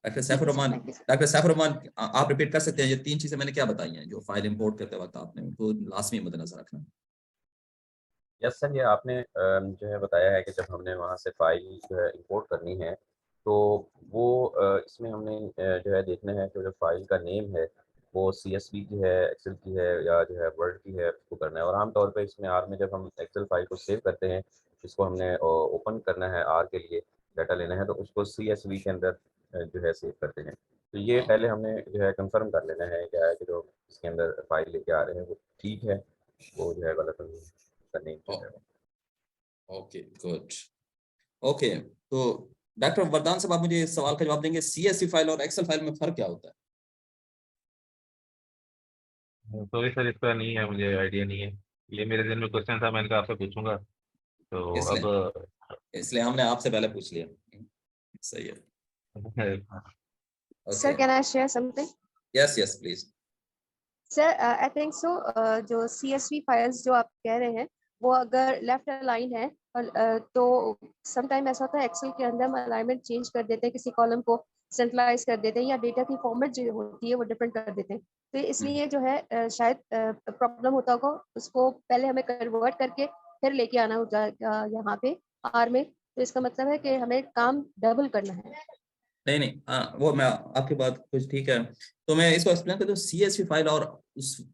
डॉक्टर सैफुर ठीक है sir, Rahman, thank you sir. Doctor Saifur Rahman, आप रिपीट कर सकते हैं ये 3 चीजें मैंने क्या बताई हैं जो फाइल इंपोर्ट करते वक्त आपने उनको लाजमी मद्देनजर रखना। यस सर, ये आपने जो है बताया है कि जब हमने वहाँ से फाइल जो है इंपोर्ट करनी है तो वो इसमें हमने जो है देखना है कि जो फाइल का नेम है वो CSV की है, एक्सेल की है या जो है वर्ड की है, उसको करना है। और आमतौर पे इसमें आर में जब हम एक्सेल फाइल को सेव करते हैं, जिसको हमने ओपन करना है आर के लिए डाटा लेना है, तो उसको CSV के अंदर जो है सेव करते हैं। तो ये पहले हमने जो है कंफर्म कर लेना है क्या है कि जो इसके अंदर फाइल लेके आ रहे हैं वो ठीक है, वो जो है गलत नहीं है, उसका नेम जो है। Okay good. ओके, तो डॉक्टर वरदान साहब आप मुझे इस सवाल का जवाब देंगे, सीएसवी फाइल और एक्सेल फाइल में फर्क क्या होता है? सॉरी सर, इसका नहीं है, मुझे आइडिया नहीं है। ये मेरे दिन में क्वेश्चन था, मैंने कहा आपसे पूछूंगा, तो अब इसलिए हमने आपसे पहले पूछ लिया। सही है। Sir okay, can I share something? Yes yes please. Sir I think so जो CSV फाइल्स जो आप कह रहे हैं वो अगर लेफ्ट अलाइन है तो समटाइम ऐसा होता है एक्सेल के अंदर हम अलाइनमेंट चेंज कर देते हैं, किसी कॉलम को सेंट्रलाइज कर देते हैं या डेटा की फॉर्मेट जो होती है वो डिफरेंट कर देते हैं, तो इसलिए जो है शायद प्रॉब्लम होता होगा। उसको पहले हमें कन्वर्ट करके फिर लेके आना होता है यहाँ पे आर में, तो इसका मतलब है कि हमें काम डबल करना है। नहीं वो मैं आपकी बात कुछ ठीक है, तो मैं इसको एक्सप्लेन कर दूं। CSV फाइल और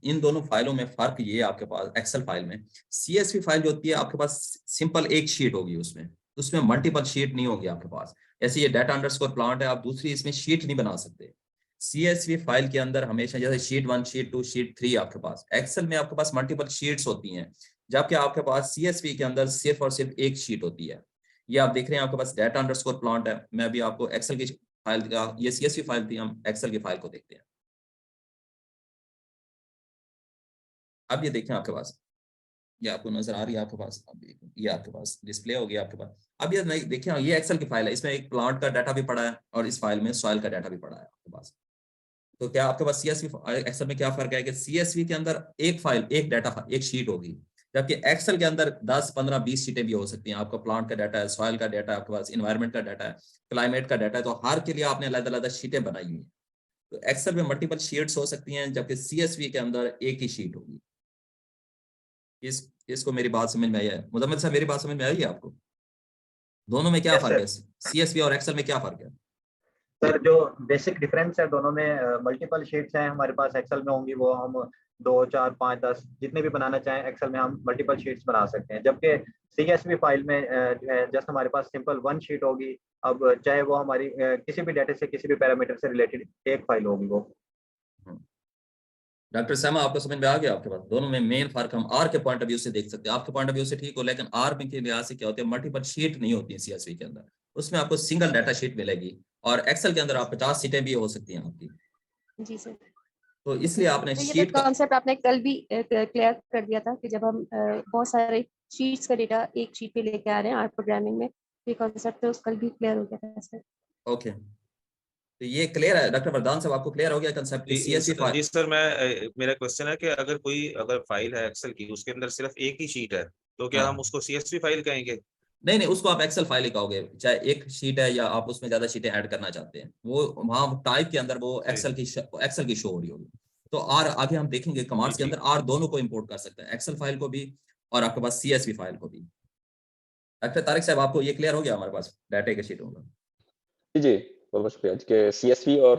इन दोनों फाइलों में फर्क ये है, आपके पास एक्सेल फाइल में CSV फाइल जो होती है आपके पास सिंपल एक शीट होगी, उसमें मल्टीपल शीट नहीं होगी आपके पास। ऐसे ये डाटा अंडरस्कोर प्लांट है, आप दूसरी इसमें शीट नहीं बना सकते। CSV फाइल के अंदर हमेशा जैसे शीट 1, शीट 2, शीट 3 आपके पास, एक्सेल में आपके पास मल्टीपल शीट्स होती हैं, जबकि आपके पास CSV के अंदर सिर्फ और सिर्फ एक शीट होती है। ये आप देख रहे हैं आपके पास डाटा अंडरस्कोर प्लांट है। मैं अभी आपको एक्सेल की फाइल का, ये CSV फाइल थी, हम एक्सेल की फाइल को देखते हैं। अब ये देखें आपके पास, ये आपको नजर आ रही है आपके पास, अब ये आपके पास डिस्प्ले हो गया आपके पास। अब ये नहीं देखिए, ये एक्सेल की फाइल है, इसमें एक प्लांट का डाटा भी पड़ा है और इस फाइल में सॉइल का डाटा भी पड़ा है आपके पास। तो क्या आपके पास CSV एक्सेल में क्या फर्क है कि CSV के अंदर एक फाइल, एक डाटा, एक शीट होगी, जबकि एक्सेल के अंदर 10, 15, 20 शीटें भी हो सकती हैं। आपका प्लांट का डाटा है, सॉइल का डाटा है, आपके पास इन्वायरमेंट का डाटा है, क्लाइमेट का डाटा है, तो हर के लिए आपने अलग अलग शीटें बनाई हुई हैं। तो एक्सेल में मल्टीपल शीट्स हो सकती हैं, जबकि CSV के अंदर एक ही शीट होगी। इसको मेरी बात समझ में आई है मुजम्मिल साहब? मेरी बात समझ में आई है आपको? दोनों में क्या फर्क है, CSV और एक्सेल में क्या फर्क है? सर जो बेसिक डिफरेंस है दोनों में, मल्टीपल शीट्स हैं हमारे पास एक्सेल में होंगी, वो हम 2, 4, 5, 10 जितने भी बनाना चाहें एक्सेल में हम मल्टीपल शीट्स बना सकते हैं। जबकि CSV फाइल में जो है जस्ट हमारे पास सिंपल 1 शीट होगी। अब चाहे वो हमारी किसी भी डाटा से, किसी भी पैरामीटर से रिलेटेड एक फाइल होगी वो। डॉक्टर सैमा, आपको समझ में आ गया? आपके पास दोनों में मेन फर्क हम आर के पॉइंट ऑफ व्यू से देख सकते हैं। आपके पॉइंट ऑफ व्यू से ठीक हो, लेकिन आर में के लिहाज से क्या होती है, मल्टीपल शीट नहीं होती है CSV के अंदर, उसमें आपको सिंगल डाटा शीट मिलेगी। और एक्सेल के अंदर आप 50 सीटें भी हो सकती हैं आपकी। जी सर। तो इसलिए आपने तो ये शीट का कॉन्सेप्ट आपने कल भी क्लियर कर दिया था कि जब हम बहुत सारे शीट्स का डेटा एक शीट पे लेके आ रहे हैं आर प्रोग्रामिंग में, ये कॉन्सेप्ट तो कल भी क्लियर हो गया था सर। ओके, तो ये क्लियर है डॉक्टर वरदान साहब, आपको क्लियर हो गया कंसेप्ट? CSV file. जी सर, मेरा क्वेश्चन है कि अगर फाइल है एक्सेल की, उसके अंदर सिर्फ एक ही शीट है, तो क्या हम उसको CSV फाइल कहेंगे? नहीं, उसको आप एक्सेल फाइल ही कहोगे, चाहे एक शीट है या आप उसमें ज्यादा शीटें ऐड करना चाहते हैं, वो वहाँ टाइप के अंदर वो एक्सेल की शो हो रही होगी। तो आर आगे हम देखेंगे कमांड्स के अंदर आर दोनों को इंपोर्ट कर सकते हैं, एक्सेल फाइल को भी और आपके पास CSV फाइल को भी। डॉक्टर तारिक साहब, आपको ये क्लियर हो गया हमारे पास डाटा के शीट होगा? जी बहुत बहुत शुक्रिया। कि CSV और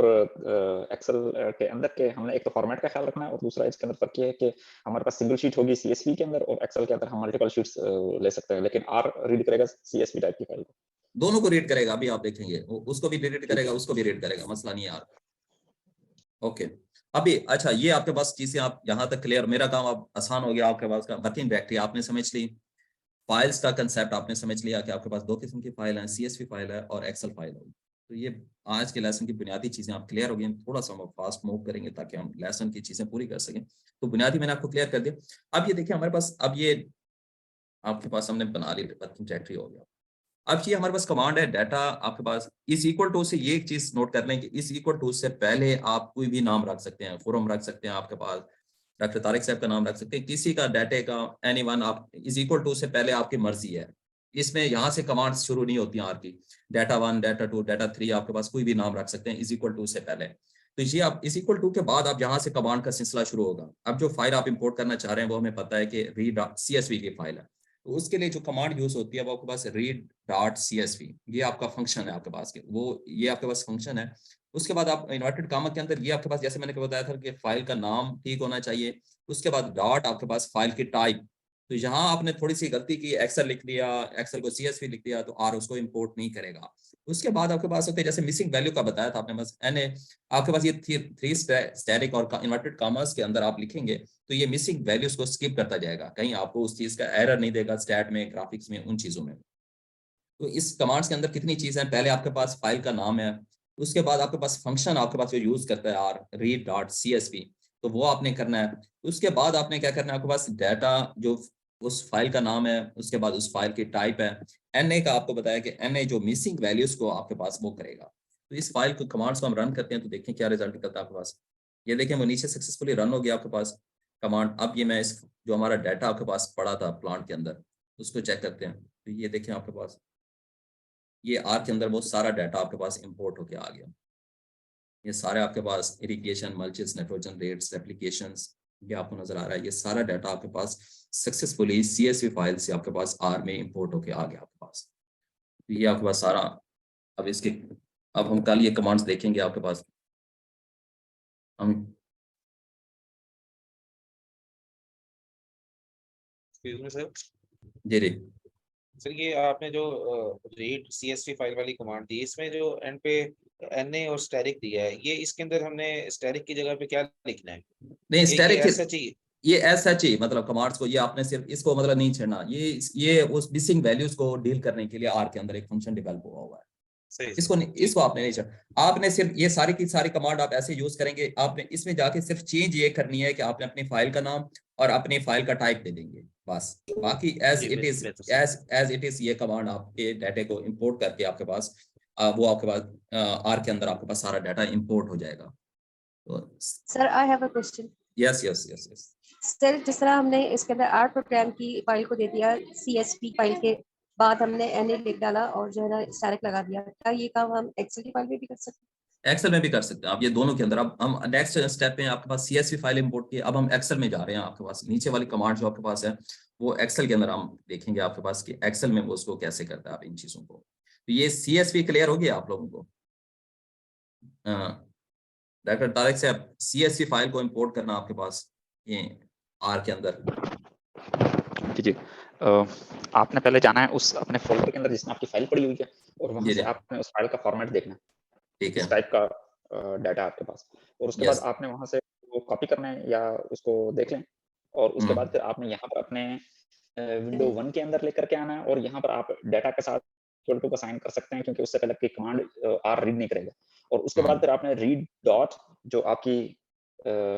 एक्सेल के अंदर के हमने एक तो फॉर्मेट का ख्याल रखना है, और दूसरा इसके अंदर फर्क ये है कि हमारे पास सिंगल शीट होगी CSV के अंदर, और एक्सेल के अंदर हम मल्टीपल शीट्स ले सकते हैं, लेकिन आर रीड करेगा CSV टाइप की फाइल को। दोनों को रीड करेगा, अभी आप देखेंगे, उसको भी रीड करेगा, उसको भी रीड करेगा, मसला नहीं है यार। ओके, अभी अच्छा, ये आपके पास चीजें आप यहाँ तक क्लियर, मेरा काम अब आसान हो गया। आपके पास का वर्किंग डायरेक्टरी आपने समझ ली, फाइल्स का कंसेप्ट आपने समझ लिया कि आपके पास दो किस्म की फाइल है, CSV फाइल है और एक्सेल फाइल है। तो ये आज के लेसन की बुनियादी चीजें आप क्लियर हो गई। थोड़ा सा हम फास्ट मूव करेंगे ताकि हम लेसन की चीजें पूरी कर सकें। तो बुनियादी मैंने आपको क्लियर कर दिया। अब ये देखिए हमारे पास, अब ये आपके पास हमने बना ली वर्किंग डायरेक्टरी हो गया। अब ये हमारे पास कमांड है डाटा आपके पास इज इक्वल टू से, ये एक चीज नोट कर लें कि इज इक्वल टू से पहले आप कोई भी नाम रख सकते हैं, फोरम रख सकते हैं, आपके पास डॉक्टर तारिक साहब का नाम रख सकते हैं, किसी का डाटे का एनीवन, आप इज इक्वल टू से पहले आपकी मर्जी है। इसमें यहाँ से कमांड्स शुरू नहीं होती आर की, डाटा 1, डाटा 2, डाटा 3, आपके पास कोई भी नाम रख सकते हैं इज इक्वल टू से पहले। तो ये आप इज इक्वल टू के बाद आप यहाँ से कमांड का सिलसिला शुरू होगा। अब जो फाइल आप इंपोर्ट करना चाह रहे हैं वो हमें पता है कि रीड CSV की फाइल है, तो उसके लिए जो कमांड यूज होती है वो आपके पास read.csv, ये आपका फंक्शन है आपके पास के, वो ये आपके पास फंक्शन है। उसके बाद आप इन्वर्टेड कामा के अंदर ये आपके पास, जैसे मैंने बताया था कि फाइल का नाम ठीक होना चाहिए, उसके बाद डॉट आपके पास फाइल की टाइप। तो यहाँ आपने थोड़ी सी गलती की, एक्सेल लिख दिया, एक्सेल को CSV लिख दिया, तो आर उसको इंपोर्ट नहीं करेगा। उसके बाद आपके पास होते हैं जैसे मिसिंग वैल्यू का बताया था आपने, बस NA आपके पास ये 3 स्टैटिक और इन्वर्टेड कामास के अंदर आप लिखेंगे, तो ये मिसिंग वैल्यूज को स्किप करता जाएगा, कहीं आपको उस चीज का एरर नहीं देगा स्टैट में, ग्राफिक्स में, उन चीजों में। तो इस कमांड्स के अंदर कितनी चीजें हैं, पहले आपके पास फाइल का नाम है, उसके बाद आपके पास फंक्शन आपके पास जो यूज करता है आर read.csv, तो वो आपने करना है। उसके बाद आपने क्या करना है, आपके पास डाटा जो उस फाइल का नाम है, उसके बाद उस फाइल की टाइप है, NA का आपको बताया कि NA जो मिसिंग वैल्यूज को आपके पास वो करेगा। तो इस फाइल को कमांड्स को हम रन करते हैं तो देखें क्या रिजल्ट निकलता है आपके पास। ये देखें वो नीचे सक्सेसफुली रन हो गया आपके पास कमांड। अब ये मैं इस जो हमारा डाटा आपके पास पड़ा था प्लांट के अंदर उसको चेक करते हैं। तो ये देखें आपके पास ये आर के अंदर वो सारा डाटा आपके पास इंपोर्ट होके आ गया। ये सारे आपके पास इरिगेशन, मल्चेस, नाइट्रोजन रेट्स, एप्लीकेशंस, ये आपको नजर आ रहा है। ये सारा डाटा आपके पास सक्सेसफुली CSV फाइल से आपके पास आर में इंपोर्ट होके आ गया आपके पास। तो ये आपके पास सारा, अब इसके अब हम कल ये कमांड्स देखेंगे आपके पास। हम एक्सक्यूज मी सर, जी जी सर ये आपने जो रीड CSV फाइल वाली कमांड दी, इसमें जो एंड पे NA और स्टैटिक दिया है, ये इसके अंदर हमने स्टैटिक की जगह पे क्या लिखना है? नहीं, ये स्टैटिक ऐसा चाहिए? ये SH ही मतलब कमांड्स को, ये आपने सिर्फ इसको मतलब नहीं छेड़ना, ये उस मिसिंग वैल्यूज को डील करने के लिए आर के अंदर एक फंक्शन डेवलप हुआ है। सही इसको इसको आपने नहीं छेड़ा। आपने सिर्फ ये सारी की सारी कमांड आप ऐसे यूज करेंगे, आपने इसमें जाके सिर्फ चेंज ये करनी है कि आपने अपनी फाइल का नाम और अपनी फाइल का टाइप दे देंगे बस। बाकी एज जी, इट इज बेहतर। एज इट इज ये कमांड आपके डाटा को इंपोर्ट करके आपके पास वो आपके पास आर के अंदर आपके पास सारा डाटा इंपोर्ट हो जाएगा। तो sir I have a question. Yes yes yes yes sir जिस तरह हमने इसके अंदर आर प्रोग्राम की फाइल को दे दिया, CSV फाइल के बाद हमने NA लिख डाला और जो है ना स्टैटिक लगा दिया, क्या ये काम हम एक्सेल की फाइल में भी कर सकते हैं? एक्सेल में भी कर सकते हैं आप, ये दोनों के अंदर। अब हम नेक्स्ट स्टेप में आपके पास CSV फाइल इंपोर्ट की, अब हम एक्सेल में जा रहे हैं। आपके पास नीचे वाली कमांड जो आपके पास है वो एक्सेल के अंदर हम देखेंगे आपके पास कि एक्सेल में वो उसको कैसे करता है आप इन चीजों को। तो ये CSV क्लियर हो गया आप लोगों को? डॉक्टर तारिक साहब, CSV फाइल को इंपोर्ट करना आपके पास ये आर के अंदर। जी जी। आपने पहले जाना है उस अपने फोल्डर के अंदर जिसमें आपकी फाइल पड़ी हुई है, और वहां जी से जी आपने उस फाइल का फॉर्मेट देखना है, ठीक किस है। टाइप का डाटा आपके पास, और उसके बाद यस। आपने वहां से वो कॉपी करना है या उसको देख लें, और उसके बाद फिर आपने यहाँ पर अपने विंडो 1 के अंदर लेकर के आना है, और यहाँ पर आप डाटा के साथ इक्वल टू का साइन कर सकते हैं, क्योंकि उससे पहले आपकी कमांड आर रीड नहीं करेगा। और उसके बाद फिर आपने रीड डॉट जो आपकी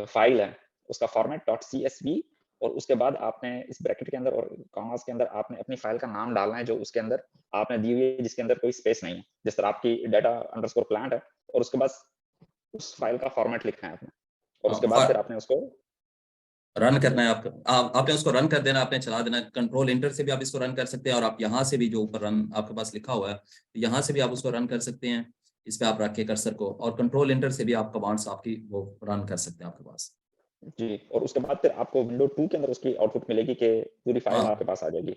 फाइल है उसका फॉर्मेट डॉट CSV, और उसके बाद आपने इस ब्रैकेट के अंदर और कॉमास के अंदर आपने अपनी फाइल का नाम डालना है जो उसके अंदर आपने दी हुई है, जिसके अंदर कोई स्पेस नहीं है, जिस तरह आपकी डाटा अंडरस्कोर प्लांट है, और उसके बाद उस फाइल का फॉर्मेट लिखना है आपने, और उसके बाद फिर आपने उसको रन करना है आपका। आपने उसको रन कर देना, आपने चला देना। कंट्रोल इंटर से भी आप इसको रन कर सकते हैं, और आप यहाँ से भी जो ऊपर रन आपके पास लिखा हुआ है यहाँ से भी आप उसको रन कर सकते हैं। इस पे आप रख के कर्सर को, और कंट्रोल इंटर से भी आप कमांड्स आपकी वो रन कर सकते हैं आपके पास। जी, और उसके बाद फिर आपको विंडो 2 के अंदर उसकी आउटपुट मिलेगी कि पूरी फाइल आपके पास आ जाएगी।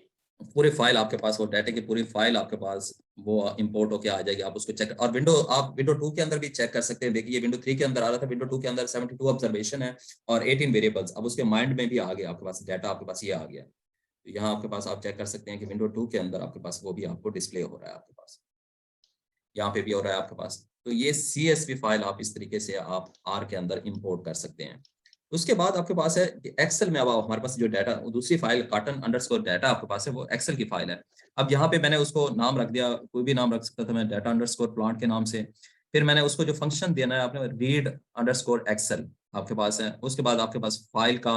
पूरी फाइल आपके पास, वो डाटा की पूरी फाइल आपके पास वो इंपोर्ट होके आ जाएगी। आप उसको चेक, और आप विंडो 2 के अंदर भी चेक कर सकते हैं। देखिए विंडो 3 के अंदर आ रहा था, विंडो 2 के अंदर 72 ऑब्जर्वेशन है और 18 वेरिएबल्स। अब उसके माइंड में भी आ गया आपके पास डाटा, आपके पास ये आ गया। तो यहाँ आपके पास आप चेक कर सकते हैं कि विंडो 2 के अंदर आपके पास वो भी आपको डिस्प्ले हो रहा है आपके पास, यहाँ पे भी हो रहा है आपके पास। तो ये CSV फाइल आप इस तरीके से आप आर के अंदर इंपोर्ट कर सकते हैं। उसके बाद आपके पास है एक्सेल में। अब हमारे पास जो डाटा, दूसरी फाइल carton_data आपके पास है, वो एक्सेल की फाइल है। अब यहाँ पे मैंने उसको नाम रख दिया, कोई भी नाम रख सकता था मैं, data_plant के नाम से। फिर मैंने उसको जो फंक्शन देना है आपने read_excel आपके पास है। उसके बाद आपके पास फाइल का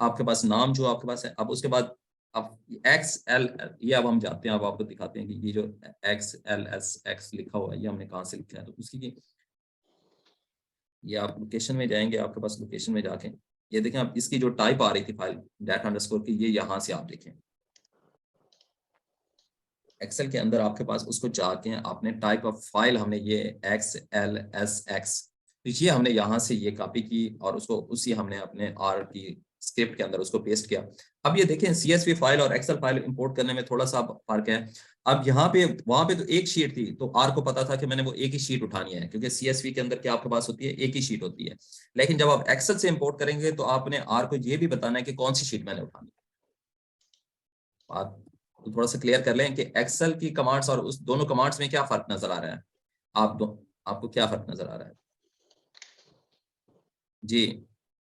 आपके पास नाम जो आपके पास है। अब उसके बाद अब XL, ये अब हम जाते हैं, अब आपको दिखाते हैं कि ये जो XLSX लिखा हुआ है ये हमने कहाँ से लिखा है। तो उसकी ये आप लोकेशन में जाएंगे, आपके पास लोकेशन में जाके ये देखें आप, इसकी जो टाइप आ रही थी फाइल data_ की, ये यहाँ से आप देखें एक्सेल के अंदर आपके पास उसको जाके आपने टाइप ऑफ फाइल हमने ये XLSX, तो ये हमने यहाँ से ये कॉपी की और उसको उसी हमने अपने आर की स्क्रिप्ट के अंदर उसको पेस्ट किया। अब ये देखें CSV फाइल और एक्सेल फाइल इंपोर्ट करने में थोड़ा सा फर्क है। अब यहाँ पे वहां पे तो एक शीट थी, तो आर को पता था कि मैंने वो एक ही शीट उठानी है, क्योंकि CSV के अंदर क्या आपके पास होती है, एक ही शीट होती है। लेकिन जब आप एक्सेल से इंपोर्ट करेंगे तो आपने आर को ये भी बताना है कि कौन सी शीट मैंने उठानी है। बात तो थोड़ा सा क्लियर कर लें कि एक्सेल की कमांड्स और उस दोनों कमांड्स में क्या फर्क नजर आ रहा है। आपको क्या फर्क नजर आ रहा है जी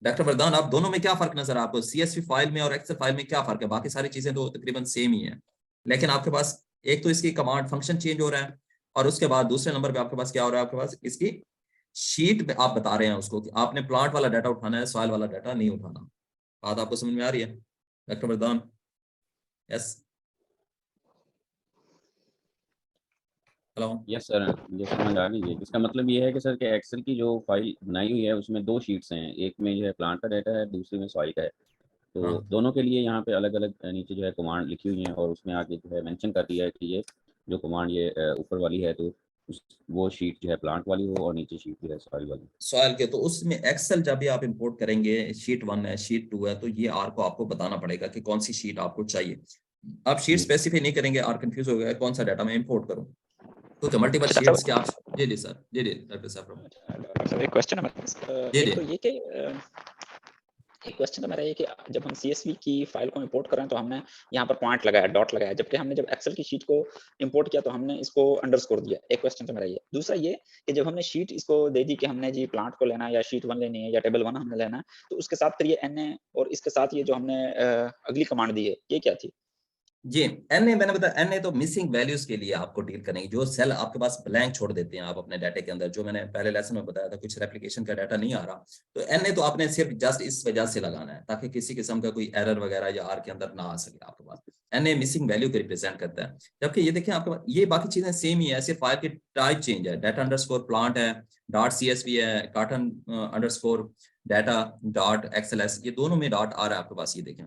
डॉक्टर वरदान? आप दोनों में क्या फर्क नजर आपको, CSV फाइल में और एक्सेल फाइल में क्या फर्क है? बाकी सारी चीजें तो तकरीबन सेम ही है, लेकिन आपके पास एक तो इसकी कमांड फंक्शन चेंज हो रहा है, और उसके बाद दूसरे नंबर पे आपके पास क्या हो रहा है, आपके पास इसकी शीट में आप बता रहे हैं उसको कि आपने प्लांट वाला डाटा उठाना है, सॉइल वाला डाटा नहीं उठाना। बात आपको समझ में आ रही है डॉक्टर वरदान? Yes, hello. यस सर, ये समझ आ गई है। इसका मतलब ये है कि सर कि एक्सेल की जो फाइल बनाई हुई है उसमें 2 शीट्स हैं, एक में जो है प्लांट का डाटा है, दूसरी में सॉइल का है। तो हाँ। दोनों के लिए यहाँ पे अलग अलग नीचे जो है कमांड लिखी हुई है, और उसमें आगे जो है मेंशन कर दिया है कि ये जो कमांड ये ऊपर वाली है तो वो शीट जो है प्लांट वाली हो, और नीचे शीट जो है सॉइल वाली। सॉइल के तो उसमें एक्सेल जब भी आप इंपोर्ट करेंगे, शीट 1 है, शीट 2 है, तो ये आर को आपको बताना पड़ेगा कि कौन सी शीट आपको चाहिए। आप शीट स्पेसिफाई नहीं करेंगे, आर कंफ्यूज हो गया कौन सा डाटा मैं इंपोर्ट करूं, तो मल्टीपल शीट्स के आप जी सर, जी डॉक्टर साहब। डॉक्टर साहब एक क्वेश्चन है मेरे पास। जी एक जी तो ये कि एक क्वेश्चन तो मेरा ये कि जब हम CSV की फाइल को इंपोर्ट कर रहे हैं तो हमने यहाँ पर पॉइंट लगाया, डॉट लगाया, जबकि हमने जब एक्सेल की शीट को इंपोर्ट किया तो हमने इसको अंडरस्कोर दिया। एक क्वेश्चन तो मेरा ये। दूसरा ये कि जब हमने शीट इसको दे दी कि हमने जी प्लांट को लेना है या शीट 1 लेनी है या टेबल 1 हमने लेना है, तो उसके साथ फिर ये NA और इसके साथ ये जो हमने अगली कमांड दी है, ये क्या थी? जी, NA मैंने बताया, NA तो मिसिंग वैल्यूज के लिए आपको डील करेंगे, जो सेल आपके पास ब्लैंक छोड़ देते हैं आप अपने डाटा के अंदर, जो मैंने पहले लेसन में बताया था, कुछ रेप्लिकेशन का डाटा नहीं आ रहा, तो NA तो आपने सिर्फ जस्ट इस वजह से लगाना है ताकि किसी किस्म का कोई एरर वगैरह या आर के अंदर ना आ सके आपके पास। NA मिसिंग वैल्यू को रिप्रेजेंट करता है, जबकि ये देखिए आपके पास ये बाकी चीजें सेम ही है, सिर्फ फाइल की टाइप चेंज है, डाटा अंडरस्कोर प्लांट है, .csv है, कार्टन अंडरस्कोर डाटा .xls, ये दोनों में डॉट आ रहा है आपके पास, ये देखें।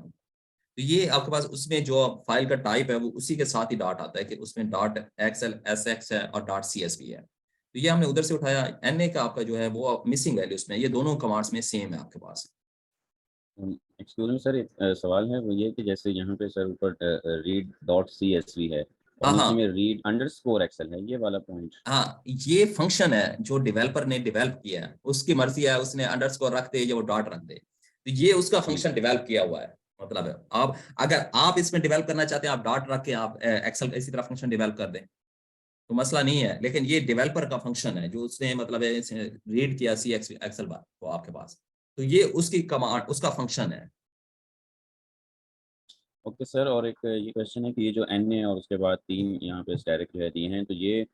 तो ये आपके पास उसमें जो फाइल का टाइप है वो उसी के साथ ही डॉट आता है कि उसमें .xlsx है और .csv है, तो ये हमने उधर से उठाया। NA का आपका जो है वो मिसिंग वैल्यू उसमें, ये दोनों कमांड्स में सेम है आपके पास। एक्सक्यूज मी सर, एक सवाल है, वो ये कि जैसे यहाँ पे सर ऊपर read.csv है और नीचे में read_excel है, ये वाला पॉइंट। हाँ, ये फंक्शन है जो डेवलपर ने डेवलप किया है, उसकी मर्जी है, उसने अंडरस्कोर रख दे या वो डॉट रख दे, तो ये उसका फंक्शन डेवलप किया हुआ है। मतलब है आप अगर आप इसमें डेवलप करना चाहते हैं, आप डॉट रख के आप एक्सेल इसी तरह फंक्शन डेवलप कर दें तो मसला नहीं है, लेकिन ये डेवलपर का फंक्शन है जो उसने मतलब रीड किया सी एक्सेल बार को आपके पास, तो ये उसकी कमांड, उसका फंक्शन है। ओके सर, और एक ये क्वेश्चन है कि ये जो NA और उसके बाद 3 यहाँ पे स्टैटिक जो है दिए हैं, तो ये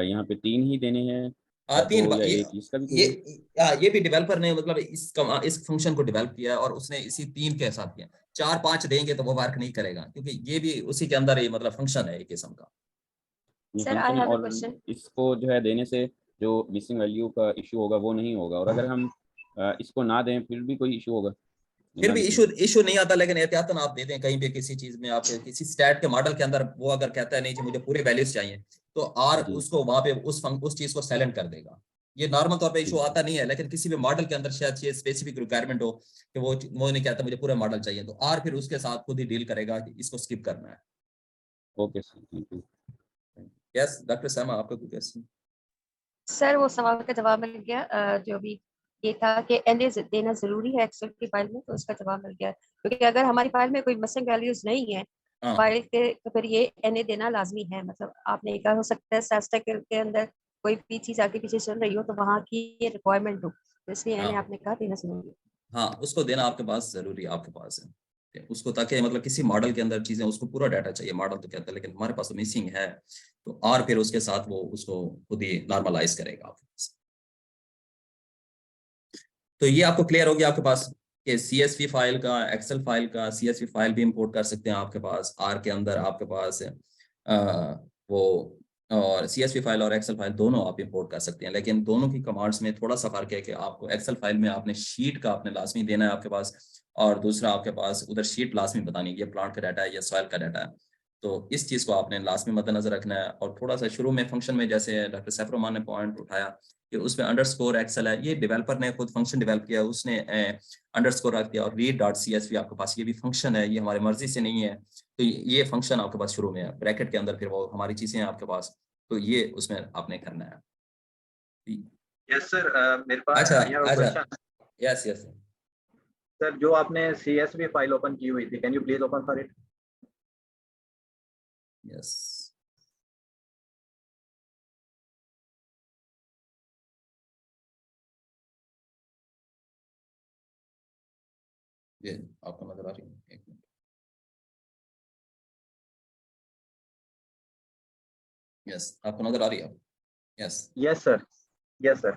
यहाँ पे 3 ही देने हैं, तीन 2 या 1, इसका भी कोई ये भी डेवलपर ने मतलब इस फंक्शन को डेवलप किया और उसने इसी 3 के साथ किया। 4-5 देंगे तो वो वर्क नहीं करेगा, क्योंकि ये भी उसी के अंदर ही मतलब फंक्शन है एक किस्म का। ये Sir, I फंक्शन है, have a और question. इसको जो है देने से जो मिसिंग वैल्यू का इशू होगा वो नहीं होगा, और अगर हम इसको ना दें फिर भी कोई इशू होगा? फिर भी इशू नहीं आता, लेकिन एहतियातन आप दे दें कहीं पे किसी चीज में, आप किसी स्टैट के मॉडल के अंदर वो अगर कहता है नहीं जी मुझे पूरे वैल्यूज चाहिए, तो आर उसको वहां पे उस चीज को साइलेंट कर देगा। ये नॉर्मल तौर पे इशू आता नहीं है, लेकिन किसी भी मॉडल के अंदर शायद ये स्पेसिफिक रिक्वायरमेंट हो कि वो नहीं कहता मुझे पूरा मॉडल चाहिए, तो आर फिर उसके साथ खुद ही डील करेगा कि इसको स्किप करना है। Okay sir, thank you. Yes doctor सैमा, आपका कोई क्वेश्चन? सर वो सवाल का जवाब मिल गया, जो भी ये था कि NA देना जरूरी है एक्सेल की फाइल में, तो उसका जवाब मिल गया, क्योंकि अगर हमारी फाइल में कोई मिसिंग वैल्यूज नहीं है फाइल के, तो फिर ये NA देना लाजमी है। मतलब आपने कहा हो सकता है SASTEC के अंदर कोई भी चीज आगे पीछे चल रही हो तो वहाँ की ये रिक्वायरमेंट हो, तो इसलिए NA आपने कहा देना जरूरी है। हाँ, उसको देना आपके पास जरूरी है, आपके पास है उसको, ताकि मतलब किसी मॉडल के अंदर चीजें उसको पूरा डाटा चाहिए, मॉडल तो कहता है, लेकिन हमारे पास तो मिसिंग है, तो और फिर उसके साथ वो उसको खुद ही नॉर्मलाइज करेगा आपके पास। तो ये आपको क्लियर हो गया आपके पास कि CSV फाइल का, एक्सेल फाइल का, CSV फाइल भी इंपोर्ट कर सकते हैं आपके पास आर के अंदर, आपके पास वो, और CSV फाइल और एक्सेल फाइल दोनों आप इंपोर्ट कर सकते हैं, लेकिन दोनों की कमांड्स में थोड़ा सा फर्क है कि आपको एक्सेल फाइल में आपने शीट का आपने लाजमी देना है आपके पास, और दूसरा आपके पास उधर शीट लाजमी बतानी है ये प्लांट का डाटा है या सॉइल का डाटा है, तो इस चीज को आपने लाजमी मद्देनजर रखना है। और थोड़ा सा शुरू में फंक्शन में जैसे डॉक्टर सैफ रहमान ने पॉइंट उठाया कि उसमें अंडरस्कोर एक्सेल है, ये डेवलपर ने खुद फंक्शन डेवलप किया, उसने अंडरस्कोर रख दिया, और read.csv आपके पास ये भी फंक्शन है, ये हमारी मर्जी से नहीं है, तो ये फंक्शन आपके पास शुरू में है, ब्रैकेट के अंदर फिर वो हमारी चीजें हैं आपके पास, तो ये उसमें आपने करना है। यस सर, मेरे पास अच्छा क्वेश्चन। यस यस सर जो आपने CSV फाइल ओपन की हुई थी, can you please open for it? Yes, ये आपको नजर आ रही है? एक मिनट, यस आपको नजर आ रही है? Yes yes sir, yes sir.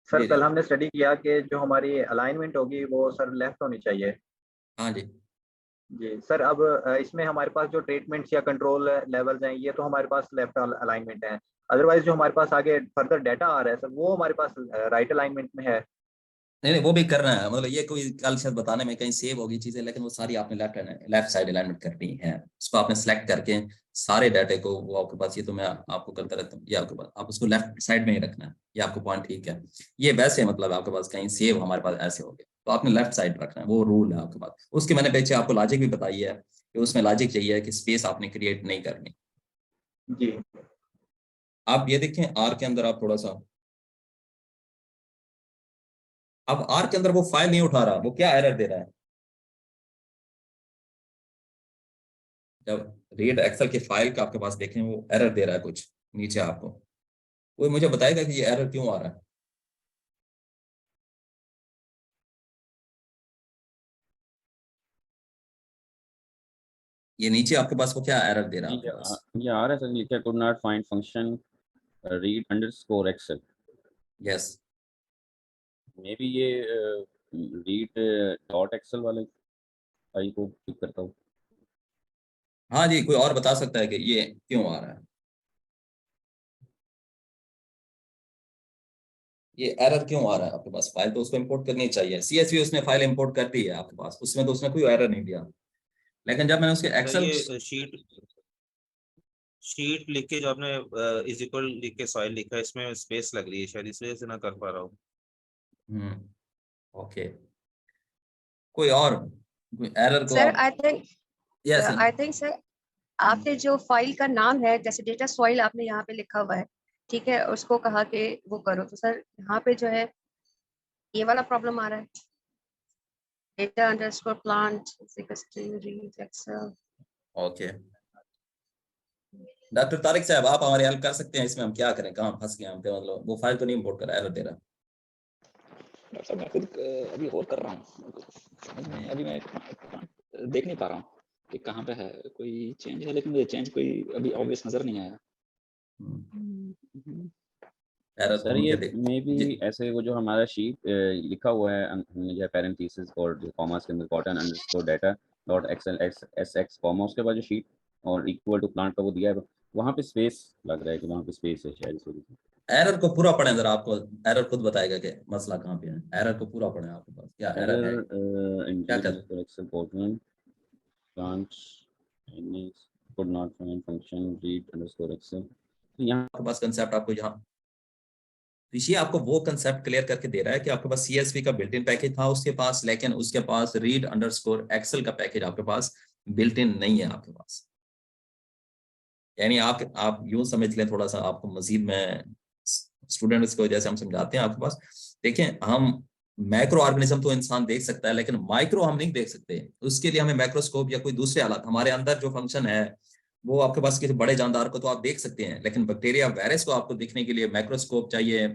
Sir जी कल हमने स्टडी किया कि जो हमारी अलाइनमेंट होगी वो सर लेफ्ट होनी चाहिए। हाँ जी जी सर, अब इसमें हमारे पास जो ट्रीटमेंट्स या कंट्रोल लेवल्स हैं ये तो हमारे पास लेफ्ट अलाइनमेंट है, अदरवाइज जो हमारे पास आगे फर्दर डाटा आ रहा है सर वो हमारे पास राइट अलाइनमेंट में है। नहीं वो भी करना है, मतलब ये कोई कल शायद बताने में कहीं सेव होगी चीजें, लेकिन वो सारी आपने लेफ्ट साइड अलाइनमेंट करनी है, उसको आपने सेलेक्ट करके सारे डाटे को, वो आपके पास, ये तो मैं आपको करता रहता हूँ, ये आपके पास आप उसको लेफ्ट साइड में ही रखना है, ये आपको पॉइंट ठीक है। ये वैसे मतलब आपके पास कहीं सेव हमारे पास ऐसे हो गया तो आपने लेफ्ट साइड रखना है, वो रूल है आपके पास। उसकी मैंने पीछे आपको लॉजिक भी बताई है कि उसमें लॉजिक चाहिए कि स्पेस आपने क्रिएट नहीं करनी। जी आप ये देखें आर के अंदर, आप थोड़ा सा, अब आर के अंदर वो फाइल नहीं उठा रहा, वो क्या एरर दे रहा है? जब रीड एक्सेल के फाइल का आपके पास देखें, वो एरर दे रहा है कुछ नीचे आपको, कोई मुझे बताएगा कि ये एरर क्यों आ रहा है? ये नीचे आपके पास वो क्या एरर दे रहा है आपके पास? ये आ रहा है सर, लिखा है could not find function read underscore excel. Yes, maybe ये रीड डॉट एक्सेल वाले फाइल को ठीक करता हूँ। हाँ जी, कोई और बता सकता है कि ये क्यों आ रहा है? ये एरर क्यों आ रहा है आपके पास? फाइल तो उसको इंपोर्ट करनी चाहिए, सीएसवी उसने फाइल इंपोर्ट कर दी है आपके पास, उसमें तो उसने कोई एरर नहीं दिया, लेकिन जब मैंने उसके सर एक्सेल ये शीट लिख के जो आपने इज इक्वल लिख के सॉइल लिखा है, इसमें स्पेस लग रही है, शायद इस वजह से ना कर पा रहा हूँ। ओके, कोई और एरर को सर आप? I think yes, I think sir आपने जो फाइल का नाम है, जैसे डेटा सॉइल आपने यहाँ पे लिखा हुआ है, ठीक है, उसको कहा कि वो करो, तो सर यहाँ पे जो है ये वाला प्रॉब्लम आ रहा है, data underscore plant read excel. Okay, doctor Tariq साहब, आप हमारी हेल्प कर सकते हैं इसमें? हम क्या करें, कहाँ फंस गए हम पे? मतलब वो फाइल तो नहीं इंपोर्ट कर रहा, एरर दे रहा है। डॉक्टर साहब मैं खुद अभी और कर रहा हूँ, समझ में अभी मैं देख नहीं पा रहा हूँ कि कहाँ पे है कोई चेंज है, लेकिन मुझे चेंज कोई अभी ऑब्वियस नजर नहीं आया। एरर सर ढूंढ ये के देख मे जी। बी ऐसे वो जो हमारा शीट लिखा हुआ है हमने जो पैरेंथेसिस और जो कॉमास के अंदर cotton underscore data dot XL SX comma, उसके बाद जो शीट और इक्वल टू प्लांट का वो दिया है, वहाँ पे स्पेस लग रहा है कि वहाँ पे स्पेस है शायद इस वजह से। एरर को पूरा पढ़ें जरा, आपको एरर खुद बताएगा कि मसला कहाँ पे है। एरर को पूरा पढ़ें, आपके पास क्या एरर है, क्या कर excel portal plant could not find function read underscore excel। तो यहाँ आपके पास कंसेप्ट, आपको यहाँ ये आपको वो कंसेप्ट क्लियर करके दे रहा है कि आपके पास सीएसवी का बिल्ट इन पैकेज था उसके पास, लेकिन उसके पास रीड अंडरस्कोर एक्सेल का पैकेज आपके पास बिल्ट इन नहीं है आपके पास। यानी आप यूं समझ लें, थोड़ा सा आपको मजीद में स्टूडेंट्स को जैसे हम समझाते हैं आपके पास, देखें हम मैक्रो ऑर्गेनिज्म तो इंसान देख सकता है, लेकिन माइक्रो हम नहीं देख सकते। उसके लिए हमें माइक्रोस्कोप या कोई दूसरे आलात, हमारे अंदर जो फंक्शन है वो आपके पास किसी बड़े जानदार को तो आप देख सकते हैं, लेकिन बैक्टीरिया वायरस को आपको देखने के लिए माइक्रोस्कोप चाहिए,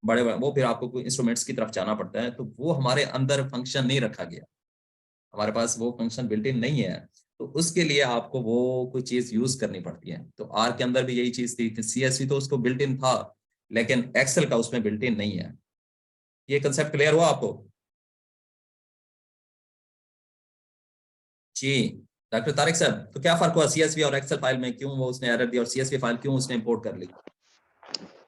बड़े वो फिर आपको कोई इंस्ट्रूमेंट्स की तरफ जाना पड़ता है, तो वो हमारे अंदर फंक्शन नहीं रखा गया, हमारे पास वो फंक्शन बिल्ट इन नहीं है, तो उसके लिए आपको वो कोई चीज यूज करनी पड़ती है। तो आर के अंदर भी यही चीज थी कि सीएसवी तो उसको बिल्ट इन था, लेकिन एक्सेल का उसमें बिल्ट इन नहीं है। ये कंसेप्ट क्लियर हुआ आपको? जी डॉक्टर तारिक साहब, तो क्या फर्क हुआ सीएसवी और एक्सेल फाइल में? क्यों वो उसने एरर दी और सीएसवी फाइल क्यों उसने इंपोर्ट कर ली?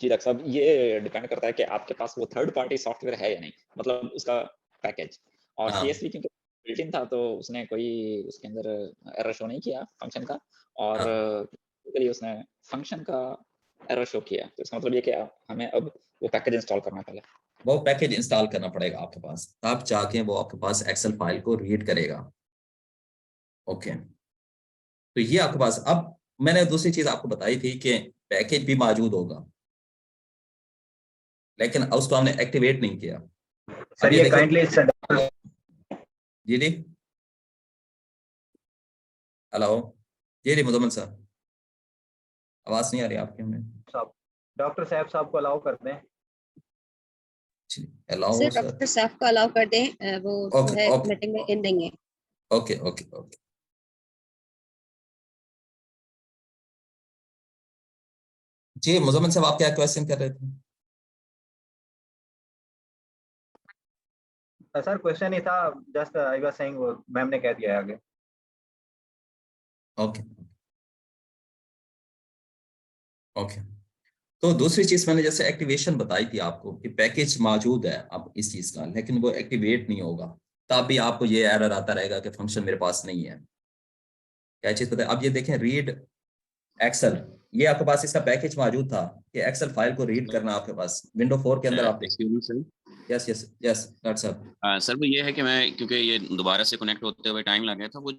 जी डॉक्टर साहब, ये डिपेंड करता है कि आपके पास वो थर्ड पार्टी सॉफ्टवेयर है या नहीं, मतलब उसका पैकेज। और हाँ। सीएसवी क्योंकि बिल्ट इन था तो उसने कोई उसके अंदर एरर शो नहीं किया फंक्शन का, और हाँ। उसने फंक्शन का एरर शो किया। तो इसका मतलब ये कि हमें अब वो पैकेज इंस्टॉल करना पड़ेगा। वो पैकेज इंस्टॉल करना पड़ेगा आपके पास, तब जाके वो आपके पास एक्सेल फाइल को रीड करेगा। ओके, तो ये आपके पास, अब मैंने दूसरी चीज आपको बताई थी कि पैकेज भी मौजूद होगा, लेकिन उसको हमने एक्टिवेट नहीं किया। सर ये काइंडली जी जी, हेलो, जी जी मुजम्मिल साहब, आवाज नहीं आ रही आपकी हमें। डॉक्टर साहब को अलाउ कर दें। अलाउ सर सर, डॉक्टर साहब को अलाउ कर दें, वो जो ओके है ओके मीटिंग में इन देंगे। Okay okay okay. जी मुजम्मिल साहब, आप क्या क्वेश्चन कर रहे थे? सर क्वेश्चन ही था, जस्ट आई वाज सेइंग, वो मैम ने कह दिया है आगे। ओके ओके, तो दूसरी चीज मैंने जैसे एक्टिवेशन बताई थी आपको कि पैकेज मौजूद है अब इस चीज का, लेकिन वो एक्टिवेट नहीं होगा, तब भी आपको ये एरर आता रहेगा कि फंक्शन मेरे पास नहीं है। क्या चीज पता है? अब ये देखें रीड एक्सेल, ये आपके पास इसका पैकेज मौजूद था कि एक्सेल फाइल को रीड करना आपके पास विंडो 4 के अंदर आप देखिए। यस यस यस डॉक्टर साहब। सर वो ये है कि मैं, क्योंकि ये दोबारा से कनेक्ट होते हुए टाइम लग गया था, वो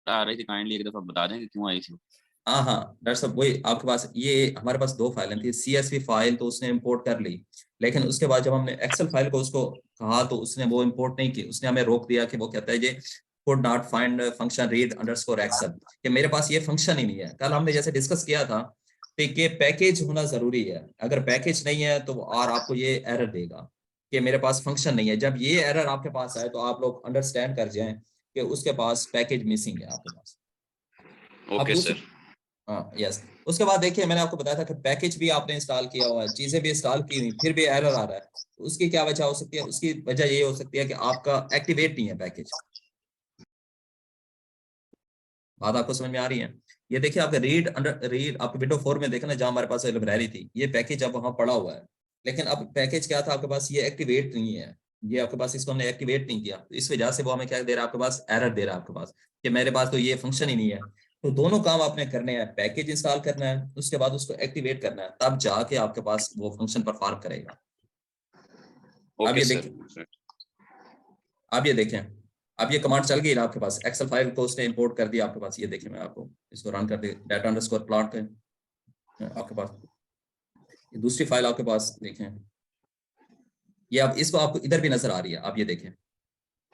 आ रही थी, काइंडली एक दफा बता दें कि क्यों आई थी? हाँ हाँ डॉक्टर साहब, वही आपके पास ये हमारे पास 2 फाइलें थी। CSV फाइल तो उसने इंपोर्ट कर ली, लेकिन उसके बाद जब हमने एक्सेल फाइल को उसको कहा तो उसने वो इंपोर्ट नहीं की, उसने हमें रोक दिया कि वो कहता है ये could not find function read_excel, कि मेरे पास ये फंक्शन ही नहीं है। कल हमने जैसे डिस्कस किया था कि पैकेज होना जरूरी है, अगर पैकेज नहीं है तो और आपको ये एरर देगा कि मेरे पास फंक्शन नहीं है। जब ये एरर आपके पास आए तो आप लोग अंडरस्टैंड कर जाएं कि उसके पास पैकेज मिसिंग है आपके पास। अब ओके दूसरा, सर। हाँ यस, उसके बाद देखिए मैंने आपको बताया था कि पैकेज भी आपने इंस्टॉल किया हुआ है, चीजें भी इंस्टॉल की हुई, फिर भी एरर आ रहा है। उसकी क्या वजह हो सकती है? उसकी वजह ये हो सकती है कि आपका एक्टिवेट नहीं है पैकेज। बात आपको समझ में आ रही है? ये देखिए आपके रीड आपके विंडो 4 में देखा ना, जहां हमारे पास लाइब्रेरी थी, ये पैकेज अब वहां पड़ा हुआ है, लेकिन अब पैकेज क्या था आपके पास, ये एक्टिवेट नहीं है। ये आपके पास, इसको हमने एक्टिवेट नहीं किया, तो इस वजह से वो हमें क्या दे रहा है, आपके पास एरर दे रहा है आपके पास कि मेरे पास तो ये फंक्शन ही नहीं है। तो दोनों काम आपने करने हैं, पैकेज इंस्टॉल करना है, उसके बाद उसको एक्टिवेट करना है, तब जाके आपके पास वो फंक्शन परफॉर्म करेगा। अब ओके ये सर। देखिए, अब ये देखें, अब ये कमांड चल गई ना आपके पास, एक्सेल फाइल को उसने इंपोर्ट कर दिया आपके पास। ये देखिए, मैं आपको इसको रन कर दे, डाटा अंडरस्कोर प्लॉट है आपके पास। ये दूसरी फाइल आपके पास देखें, ये आप इसको आपको इधर भी नजर आ रही है, आप ये देखें।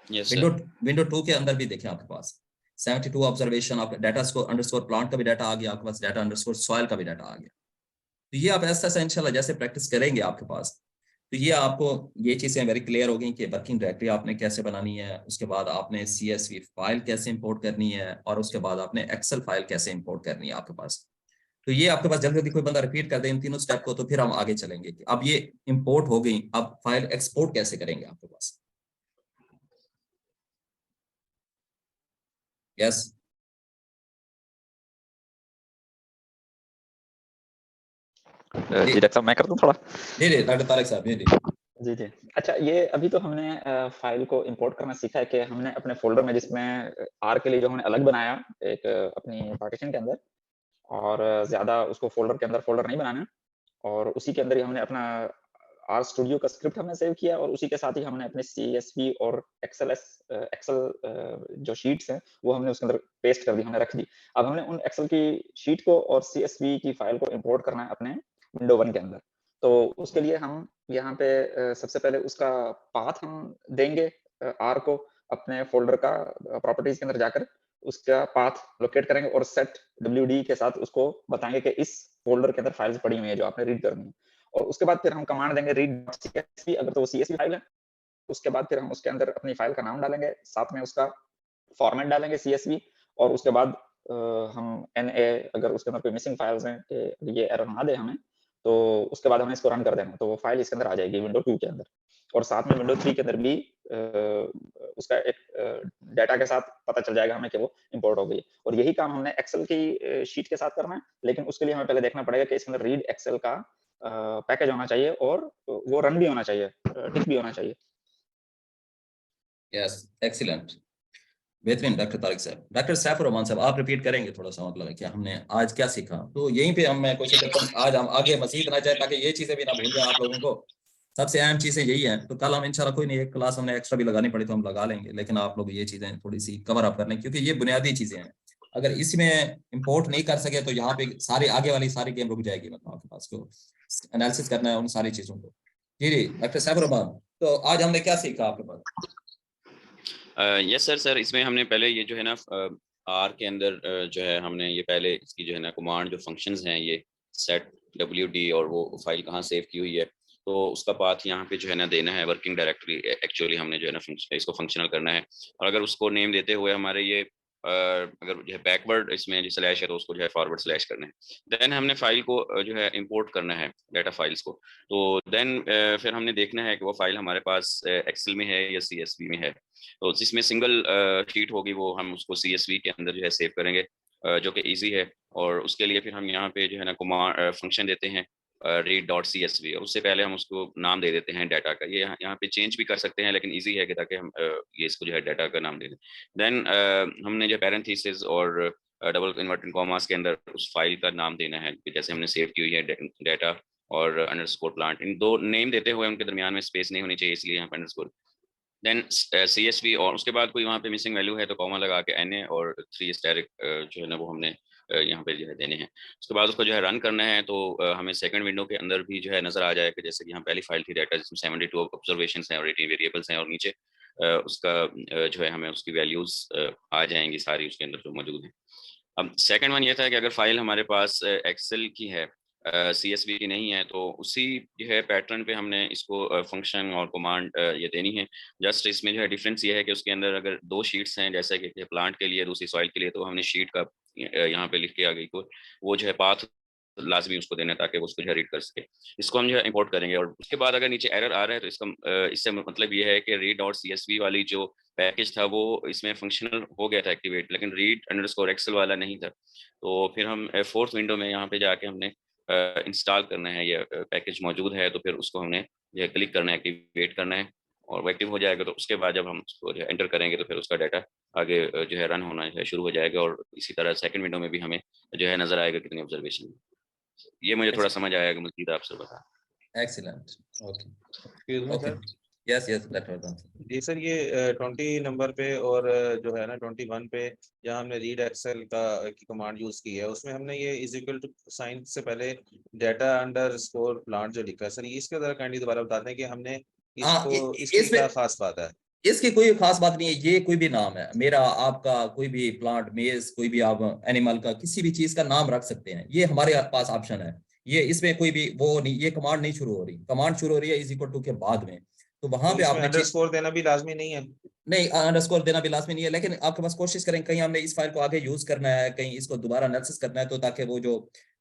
Yes window sir. विंडो 2 के अंदर भी देखें आपके पास 72 ऑब्जर्वेशन, आपका डाटा अंडरस्कोर प्लांट का भी डाटा आ गया आपके पास, डाटा अंडरस्कोर सॉइल का भी डाटा आ गया। तो ये आप ऐसा ऐसा इंशाल्लाह जैसे प्रैक्टिस करेंगे आपके पास, तो ये आपको ये चीजें वेरी क्लियर हो गई कि वर्किंग डायरेक्टरी आपने कैसे बनानी है, उसके बाद आपने CSV फाइल कैसे इंपोर्ट करनी है, और उसके बाद आपने एक्सेल फाइल कैसे इंपोर्ट करनी है आपके पास। तो ये आपके पास जल्दी जल्दी कोई बंदा रिपीट कर दे इन तीनों स्टेप को, तो फिर हम आगे चलेंगे कि अब ये इंपोर्ट हो गई, अब फाइल एक्सपोर्ट कैसे करेंगे आपके पास। यस जी डॉक्टर साहब, मैं कर दूं थोड़ा? जी जी डॉक्टर तारिक साहब, जी जी। जी, जी। अच्छा, ये अभी तो हमने फ़ाइल को इम्पोर्ट करना सीखा है कि हमने अपने फ़ोल्डर में, जिसमें आर के लिए जो हमने अलग बनाया एक अपनी पार्टीशन के अंदर, और ज़्यादा उसको फ़ोल्डर के अंदर फ़ोल्डर नहीं बनाना, और उसी के अंदर ही हमने अपना आर स्टूडियो का स्क्रिप्ट हमने सेव किया, और उसी के साथ ही हमने अपने CSV और एक्सेल जो शीट्स हैं, वो हमने उसके अंदर पेस्ट कर दी, हमने रख दी। अब हमने उन एक्सेल की शीट को और CSV की फ़ाइल को इम्पोर्ट करना है अपने विंडो 1 के अंदर। तो उसके लिए हम यहाँ पे सबसे पहले उसका पाथ हम देंगे आर को, अपने फ़ोल्डर का प्रॉपर्टीज़ के अंदर जाकर उसका पाथ लोकेट करेंगे, और सेट WD के साथ उसको बताएँगे कि इस फ़ोल्डर के अंदर फाइल्स पड़ी हुई हैं जो आपने रीड करनी है। और उसके बाद फिर हम कमांड देंगे read.csv, अगर तो वो CSV फाइल है। उसके बाद फिर हम उसके अंदर अपनी फाइल का नाम डालेंगे, साथ में उसका फॉर्मेट डालेंगे CSV, और उसके बाद हम NA, अगर उसके अंदर कोई मिसिंग फाइल्स हैं कि ये एरर ना दे हमें, तो उसके बाद हमने इसको रन कर देना, तो वो फाइल इसके अंदर आ जाएगी विंडो 2 के अंदर। और साथ में विंडो 3 के अंदर भी उसका एक डाटा के साथ पता चल जाएगा हमें कि वो इंपोर्ट हो गई है। और यही काम हमने एक्सेल की शीट के साथ करना है, लेकिन उसके लिए हमें पहले देखना पड़ेगा कि इसके अंदर रीड एक्सेल का पैकेज होना चाहिए, और वो रन भी होना चाहिए, टिक भी होना चाहिए। यस एक्सीलेंट, बेहतरीन डॉक्टर तारिक साहब। डॉक्टर सैफुर रहमान साहब, आप रिपीट करेंगे थोड़ा सा, मतलब क्या हमने आज क्या सीखा, तो यहीं पे मैं कोशिश करता हूँ आज हम आगे मजीद ना जाए, ताकि ये चीजें भी ना भूल जाए आप लोगों को। सबसे अहम चीजें यही हैं। तो कल हम इंशाल्लाह, कोई नहीं, एक क्लास हमने एक्स्ट्रा भी लगानी पड़ी तो हम लगा लेंगे, लेकिन आप लोग ये चीजें थोड़ी सी कवर अप कर लें, क्योंकि ये बुनियादी चीजें हैं। अगर इसमें इंपोर्ट नहीं कर सके तो यहाँ पे सारी आगे वाली सारी गेम रुक जाएगी, मतलब आपके पास को एनालिसिस करना है उन सारी चीजों को। जी जी डॉक्टर सैफुर रहमान, तो आज हमने क्या सीखा आपके पास? Yes sir. सर इसमें हमने पहले ये जो है ना आर के अंदर जो है हमने ये पहले इसकी जो है ना कमांड जो फंक्शंस हैं, ये सेट WD, और वो फाइल कहाँ सेव की हुई है, तो उसका पाथ यहाँ पे जो है ना देना है वर्किंग डायरेक्टरी। एक्चुअली हमने जो है ना इसको फंक्शनल करना है, और अगर उसको नेम देते हुए हमारे ये अगर जो है बैकवर्ड इसमें जो स्लैश है तो उसको जो है फॉरवर्ड स्लैश करना है। देन हमने फाइल को जो है इंपोर्ट करना है, डाटा फाइल्स को। तो देन फिर हमने देखना है कि वो फाइल हमारे पास एक्सेल में है या CSV में है। तो जिसमें सिंगल शीट होगी वो हम उसको CSV के अंदर जो है सेव करेंगे, जो कि इजी है। और उसके लिए फिर हम यहाँ पे जो है ना कमांड फंक्शन देते हैं read.csv, और उससे पहले हम उसको नाम दे देते हैं डाटा का। ये यहाँ पे चेंज भी कर सकते हैं, लेकिन इजी है कि ताकि हम ये इसको जो है डाटा का नाम दे दें। देन हमने जो पैरेंथेसिस और डबल इन्वर्टेड कॉमास के अंदर उस फाइल का नाम देना है, जैसे हमने सेव की हुई है डाटा और अंडरस्कोर प्लांट, इन दो नेम देते हुए उनके दरमियान में स्पेस नहीं होनी चाहिए, इसलिए यहाँ पे अंडरस्कोर। देन CSV, और उसके बाद कोई वहाँ पे मिसिंग वैल्यू है तो कॉमा लगा के NA और 3 स्टैटिक जो है ना वो हमने यहाँ पे जो है देने हैं। उसके बाद उसको जो है रन करना है, तो हमें सेकंड विंडो के अंदर भी जो है नजर आ जाएगा, जैसे कि यहाँ पहली फाइल थी डाटा जिसमें 72 ऑब्जर्वेशन हैं और 18 वेरिएबल्स हैं, और नीचे उसका जो है हमें उसकी वैल्यूज आ जाएंगी सारी उसके अंदर जो मौजूद है। अब सेकंड वन ये था कि अगर फाइल हमारे पास एक्सेल की है, CSV की नहीं है, तो उसी जो है पैटर्न पे हमने इसको फंक्शन और कमांड ये देनी है। जस्ट इसमें जो है डिफरेंस ये है कि उसके अंदर अगर 2 शीट्स हैं, जैसे कि प्लांट के लिए, दूसरी सॉइल के लिए, तो हमने शीट का यहाँ पे लिख के आगे को वो जो है पाथ लाजमी उसको देना है ताकि वो उसको जो है रीड कर सके। इसको हम जो है इंपोर्ट करेंगे, और उसके बाद अगर नीचे एरर आ रहा है तो इसका इससे मतलब ये है कि read.csv वाली जो पैकेज था वो इसमें फंक्शनल हो गया था एक्टिवेट, लेकिन read_excel वाला नहीं था। तो फिर हम फोर्थ विंडो में यहाँ पे जाके हमने इंस्टॉल करना है, ये पैकेज मौजूद है तो फिर उसको हमने ये क्लिक करना है, एक्टिवेट करना है, और वो एक्टिव हो जाएगा। तो उसके बाद जब हम उसको जो है एंटर करेंगे तो फिर उसका डाटा आगे जो है रन होना जो है शुरू हो जाएगा, और इसी तरह सेकंड विंडो में भी हमें जो है नजर आएगा कितनी ऑब्जर्वेशन। ये मुझे थोड़ा समझ आएगा, मजीद आपसे बता। Excellent. Okay. Excuse me Okay. Sir. Yes, yes, that was done. जी सर, ये 20 नंबर पे और जो है ना 21 पे जहाँ हमने रीड एक्सेल की कमांड यूज की है, उसमें हमने ये इज इक्वल टू साइन से पहले डाटा अंडरस्कोर प्लांट जो लिखा है सर, इसके जरा काइंडली दोबारा बताते हैं कि हमने हाँ, इसको इसकी इसमें क्या खास बात है। इसकी कोई खास बात नहीं है, ये कोई भी नाम है, मेरा आपका कोई भी प्लांट मेज, कोई भी आप एनिमल का किसी भी चीज का नाम रख सकते हैं, ये हमारे पास ऑप्शन है। ये इसमें कोई भी वो नहीं, ये कमांड नहीं शुरू हो रही, कमांड शुरू हो रही है इज इक्वल टू के बाद में, तो वहां तो पे इसमें आपने अंडरस्कोर देना भी लाजमी नहीं है? नहीं, अंडरस्कोर देना भी लाजमी नहीं है, लेकिन आपके पास कोशिश करें कहीं हमने इस फाइल को आगे यूज करना है, कहीं इसको दोबारा एनालिसिस करना है, तो ताकि वो जो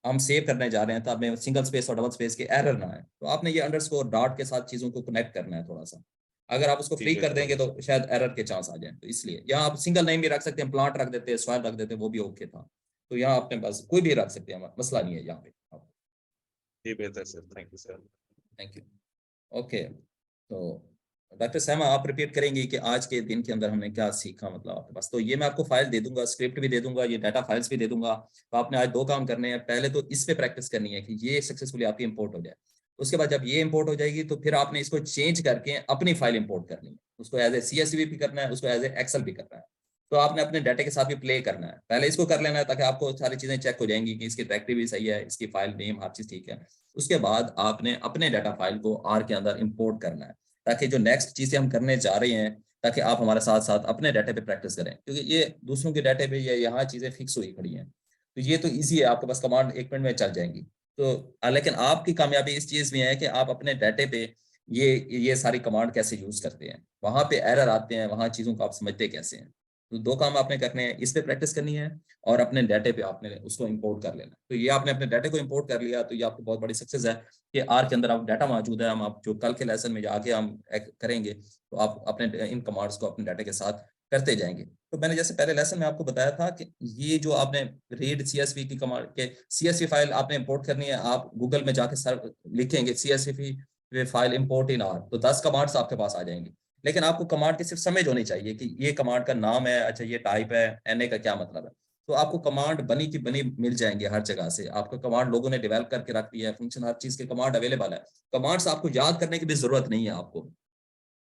हम सेव करने जा रहे हैं तब में सिंगल स्पेस और डबल स्पेस के एरर ना है, तो आपने ये अंडरस्कोर डॉट के साथ चीजों को कनेक्ट करना है थोड़ा सा। अगर आप उसको फ्री ठीक है कर देंगे सर। तो शायद एरर के चांस आ जाए, तो इसलिए यहाँ आप सिंगल नेम भी रख सकते हैं, प्लांट रख देते हैं, सॉइल रख देते हैं, वो भी ओके था। तो यहाँ अपने पास कोई भी रख सकते हैं, मसला नहीं है यहाँ पे। जी बेहतर sir, thank you sir. Thank you. Okay, तो डॉक्टर सैमा आप रिपीट करेंगे कि आज के दिन के अंदर हमने क्या सीखा, मतलब आपके पास तो ये मैं आपको फाइल दे दूंगा, स्क्रिप्ट भी दे दूंगा, ये डाटा फाइल्स भी दे दूंगा। तो आपने आज 2 काम करने हैं, पहले तो इस पे प्रैक्टिस करनी है कि ये सक्सेसफुली आपकी इंपोर्ट हो जाए। उसके बाद जब ये इंपोर्ट हो जाएगी तो फिर आपने इसको चेंज करके अपनी फाइल इंपोर्ट करनी है, उसको एज ए CSV भी करना है, उसको एज ए एक्सेल भी करना है। तो आपने अपने डाटा के साथ भी प्ले करना है, पहले इसको कर लेना है ताकि आपको सारी चीजें चेक हो जाएंगी कि इसकी डायरेक्टरी भी सही है, इसकी फाइल नेम हर चीज ठीक है। उसके बाद आपने अपने डाटा फाइल को R के अंदर इंपोर्ट करना है, ताकि जो नेक्स्ट चीजें हम करने जा रहे हैं ताकि आप हमारे साथ साथ अपने डाटा पे प्रैक्टिस करें, क्योंकि ये दूसरों के डाटा पे ये यहाँ चीजें फिक्स हुई खड़ी हैं। तो ये तो इजी है, आपके पास कमांड 1 मिनट में चल जाएंगी। तो लेकिन आपकी कामयाबी इस चीज में है कि आप अपने डाटे पे ये सारी कमांड कैसे यूज करते हैं, वहां पे एरर आते हैं, वहां चीजों को आप समझते कैसे हैं। तो 2 काम आपने करने हैं, इस पे प्रैक्टिस करनी है और अपने डाटे पे आपने उसको इंपोर्ट कर लेना। तो ये आपने अपने डाटे को इंपोर्ट कर लिया तो ये आपको बहुत बड़ी सक्सेस है कि R के अंदर आप डाटा मौजूद है। हम आप जो कल के लेसन में आगे हम करेंगे तो आप अपने इन कमांड्स को अपने डाटा के साथ करते जाएंगे। तो मैंने जैसे पहले लेसन में आपको बताया था कि ये जो आपने रीड CSV की कमांड के CSV फाइल आपने इंपोर्ट करनी है, आप गूगल में जाके सर्च लिखेंगे CSV file import in R, तो 10 कमांड्स आपके पास आ जाएंगी। लेकिन आपको कमांड की सिर्फ समझ होनी चाहिए कि ये कमांड का नाम है, अच्छा ये टाइप है, NA का क्या मतलब है। तो आपको कमांड बनी की बनी मिल जाएंगे हर जगह से, आपका कमांड लोगों ने डेवलप करके रख दिया है, फंक्शन हर चीज के कमांड अवेलेबल है। कमांड्स आपको याद करने की भी जरूरत नहीं है आपको।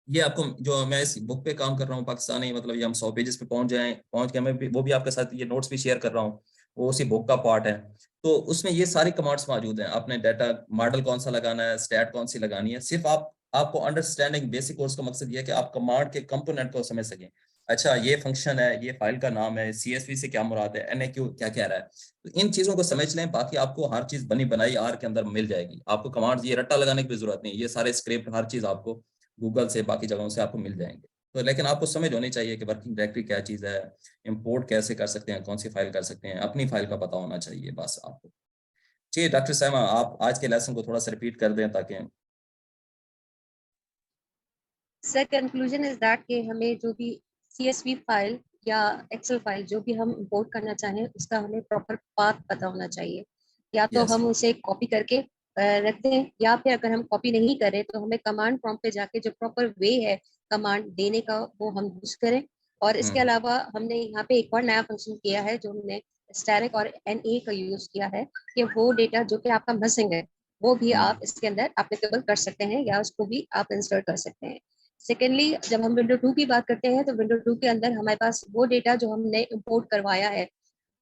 ये आपको जो मैं इस बुक पे काम कर रहा हूँ पाकिस्तानी, मतलब ये हम 100 पेजेस पे पहुंच गए, मैं वो भी आपके साथ ये नोट्स भी शेयर कर रहा हूँ, वो उसी बुक का पार्ट है। तो उसमें ये सारी कमांड्स मौजूद हैं, आपने डाटा मॉडल कौन सा लगाना है, स्टैट कौन सी लगानी है, सिर्फ आपको अंडरस्टैंडिंग बेसिक कोर्स का मकसद ये है कि आप कमांड के कंपोनेंट को समझ सकें। अच्छा ये फंक्शन है, ये फाइल का नाम है, CSV से क्या मुराद है, NAQ क्या कह रहा है, तो इन चीजों को समझ लें, बाकी आपको हर चीज बनी बनाई R के अंदर मिल जाएगी। आपको कमांड्स ये रट्टा लगाने की भी जरूरत नहीं, ये सारे स्क्रिप्ट हर चीज आपको गूगल से बाकी जगहों से आपको मिल जाएंगे। तो लेकिन आपको समझ होनी चाहिए कि वर्किंग डायरेक्टरी क्या चीज़ है, इंपोर्ट कैसे कर सकते हैं, कौन सी फाइल कर सकते हैं, अपनी फाइल का पता होना चाहिए बस आपको। जी डॉक्टर साहब आप आज के लेसन को थोड़ा सा रिपीट कर दें ताकि। सर कंक्लूजन इज दैट कि हमें जो भी CSV फाइल या एक्सेल फाइल जो भी हम इंपोर्ट करना चाहें उसका हमें प्रॉपर पाथ पता होना चाहिए। या तो हम उसे कॉपी करके रख दें, या फिर अगर हम कॉपी नहीं करें तो हमें कमांड प्रॉम्प्ट पे जाके जो प्रॉपर वे है कमांड देने का वो हम यूज करें। और इसके अलावा हमने यहाँ पे एक और नया फंक्शन किया है जो हमने स्टैटिक और NA का यूज किया है कि वो डेटा जो कि आपका मिसिंग है वो भी आप इसके अंदर एप्लीकेबल कर सकते हैं या उसको भी आप इंसर्ट कर सकते हैं। सेकेंडली जब हम विंडो 2 की बात करते हैं तो विंडो 2 के अंदर हमारे पास वो डेटा जो हमने इंपोर्ट करवाया है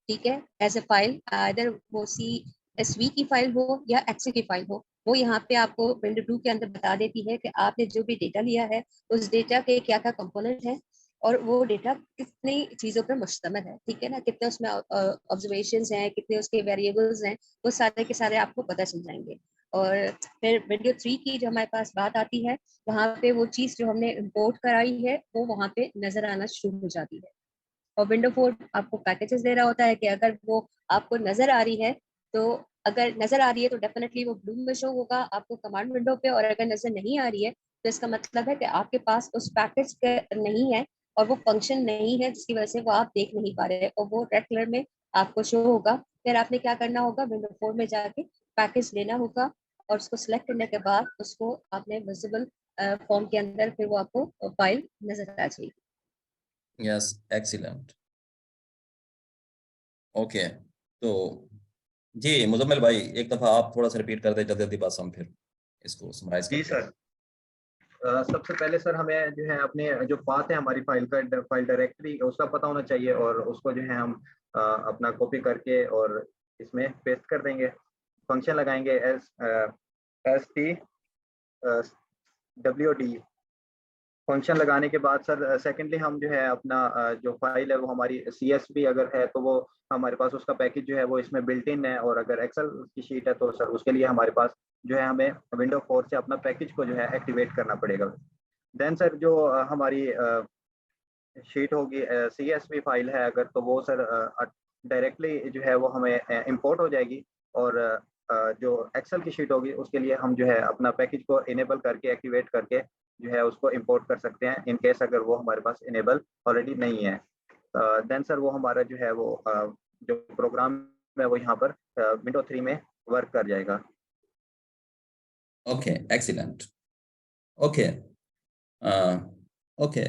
ठीक है, एज ए फाइल, अदर वो CSV की फाइल हो या एक्सेल की फाइल हो, वो यहाँ पे आपको विंडो 2 के अंदर बता देती है कि आपने जो भी डेटा लिया है उस डेटा के क्या क्या कंपोनेंट है और वो डेटा कितनी चीज़ों पर मुश्तमिल है, ठीक है ना, कितने उसमें ऑब्जर्वेशंस हैं, कितने उसके वेरिएबल्स हैं, वो सारे के सारे आपको पता चल जाएंगे। और फिर विंडो 3 की जो हमारे पास बात आती है, वहाँ पे वो चीज़ जो हमने इंपोर्ट कराई है वो वहाँ पे नजर आना शुरू हो जाती है। और विंडो 4 आपको पैकेजेस दे रहा होता है कि अगर वो आपको नजर आ रही है तो, अगर नजर आ रही है तो डेफिनेटली वो ब्लू में शो होगा आपको कमांड विंडो पे, और अगर नजर नहीं आ रही है तो इसका मतलब है कि आपके पास उस पैकेज के नहीं है और वो फंक्शन नहीं है, जिसकी वजह से वो आप देख नहीं पा रहे और वो रेड कलर में आपको शो होगा। फिर आपने क्या करना होगा, विंडो 4 में जाके पैकेज लेना होगा और उसको सिलेक्ट करने के बाद उसको आपने विजिबल फॉर्म के अंदर फिर वो आपको फाइल नजर आ जाएगी। Yes, excellent. ओके, तो जी मुजम्मिल भाई एक दफा आप थोड़ा सा रिपीट कर दे जल्दी जल्दी बस हम फिर इसको समराइज जी करते हैं। सर, सबसे पहले सर हमें जो है अपने जो पाथ है हमारी फाइल का, फाइल डायरेक्टरी उसका पता होना चाहिए और उसको जो है हम अपना कॉपी करके और इसमें पेस्ट कर देंगे। फंक्शन लगाएंगे STWD। फंक्शन लगाने के बाद सर सेकेंडली हम जो है अपना जो फाइल है वो हमारी CSV अगर है तो वो हमारे पास उसका पैकेज जो है वो इसमें बिल्ट इन है, और अगर एक्सेल की शीट है तो सर उसके लिए हमारे पास जो है हमें विंडो 4 से अपना पैकेज को जो है एक्टिवेट करना पड़ेगा। देन सर जो हमारी शीट होगी CSV फाइल है अगर, तो वो सर डायरेक्टली जो है वो हमें इंपोर्ट हो जाएगी, और जो एक्सेल की शीट होगी उसके लिए हम जो है अपना पैकेज को इनेबल करके एक्टिवेट करके जो है उसको इंपोर्ट कर सकते हैं इन केस अगर वो हमारे पास इनेबल ऑलरेडी नहीं है। देन सर वो हमारा जो है वो जो प्रोग्राम है वो यहाँ पर विंडो 3 में वर्क कर जाएगा। Okay, excellent. ओके, ओके,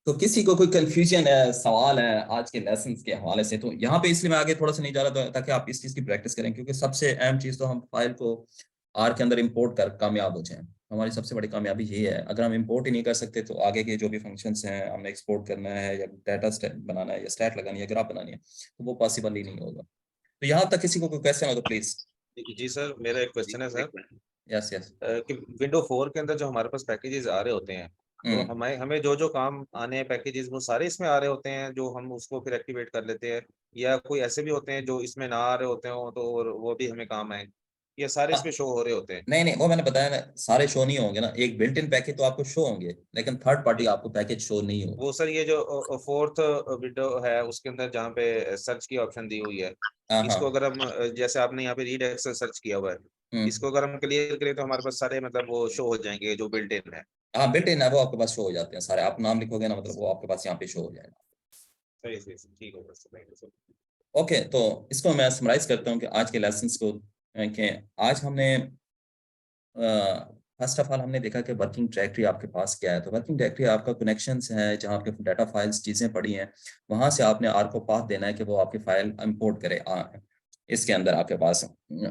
तो किसी को कोई कंफ्यूजन है, सवाल है आज के लेसन्स के हवाले से, तो यहाँ पे इसलिए मैं आगे थोड़ा सा नहीं जा रहा ताकि आप इस चीज़ की प्रैक्टिस करें, क्योंकि सबसे अहम चीज़ तो हम फाइल को आर के अंदर इंपोर्ट कर कामयाब हो जाएं। हमारी सबसे बड़ी कामयाबी ये है। अगर हम इंपोर्ट ही नहीं कर सकते तो आगे के जो भी फंक्शंस हैं हमने एक्सपोर्ट करना है या डाटा बनाना है या स्टैट लगानी है, ग्राफ बनानी है, तो वो पॉसिबल ही नहीं होगा। तो यहाँ तक किसी को कोई क्वेश्चन हो तो प्लीज। जी सर, मेरा एक क्वेश्चन है सर यस यस। कि विंडो 4 के अंदर जो हमारे पास पैकेजेस आ रहे होते हैं, तो हमें हमें जो जो काम आने हैं पैकेजेस वो सारे इसमें आ रहे होते हैं जो हम उसको फिर एक्टिवेट कर लेते हैं, या कोई ऐसे भी होते हैं जो इसमें ना आ रहे होते हो तो वो भी हमें काम आए, ये सारे इसमें शो हो रहे होते हैं? नहीं नहीं, वो मैंने बताया ना, सारे शो नहीं होंगे ना। एक बिल्ट इन पैकेज तो आपको शो होंगे लेकिन थर्ड पार्टी आपको पैकेज शो नहीं होगा। वो सर ये जो फोर्थ विंडो है उसके अंदर जहाँ पे सर्च की ऑप्शन दी हुई है, इसको अगर हम जैसे आपने यहाँ पे रीड एक्सेल सर्च किया हुआ है, इसको अगर हम क्लियर करें तो हमारे पास सारे मतलब वो शो हो जाएंगे जो बिल्ट इन है। हाँ, बिल्ट इन है वो आपके पास शो हो जाते हैं सारे। आप नाम लिखोगे ना, मतलब वो आपके पास यहाँ पे शो हो जाएगा। सही सही ठीक होगा सर। ओके, तो इसको मैं समराइज करता हूँ कि आज के लेसन्स को, कि आज हमने फर्स्ट ऑफ ऑल हमने देखा कि वर्किंग डायरेक्टरी आपके पास क्या है। तो वर्किंग डायरेक्टरी आपका कनेक्शंस है, जहाँ आपके डाटा फाइल्स चीज़ें पड़ी हैं, वहाँ से आपने आर को पाथ देना है कि वो आपकी फाइल इंपोर्ट करे इसके अंदर आपके पास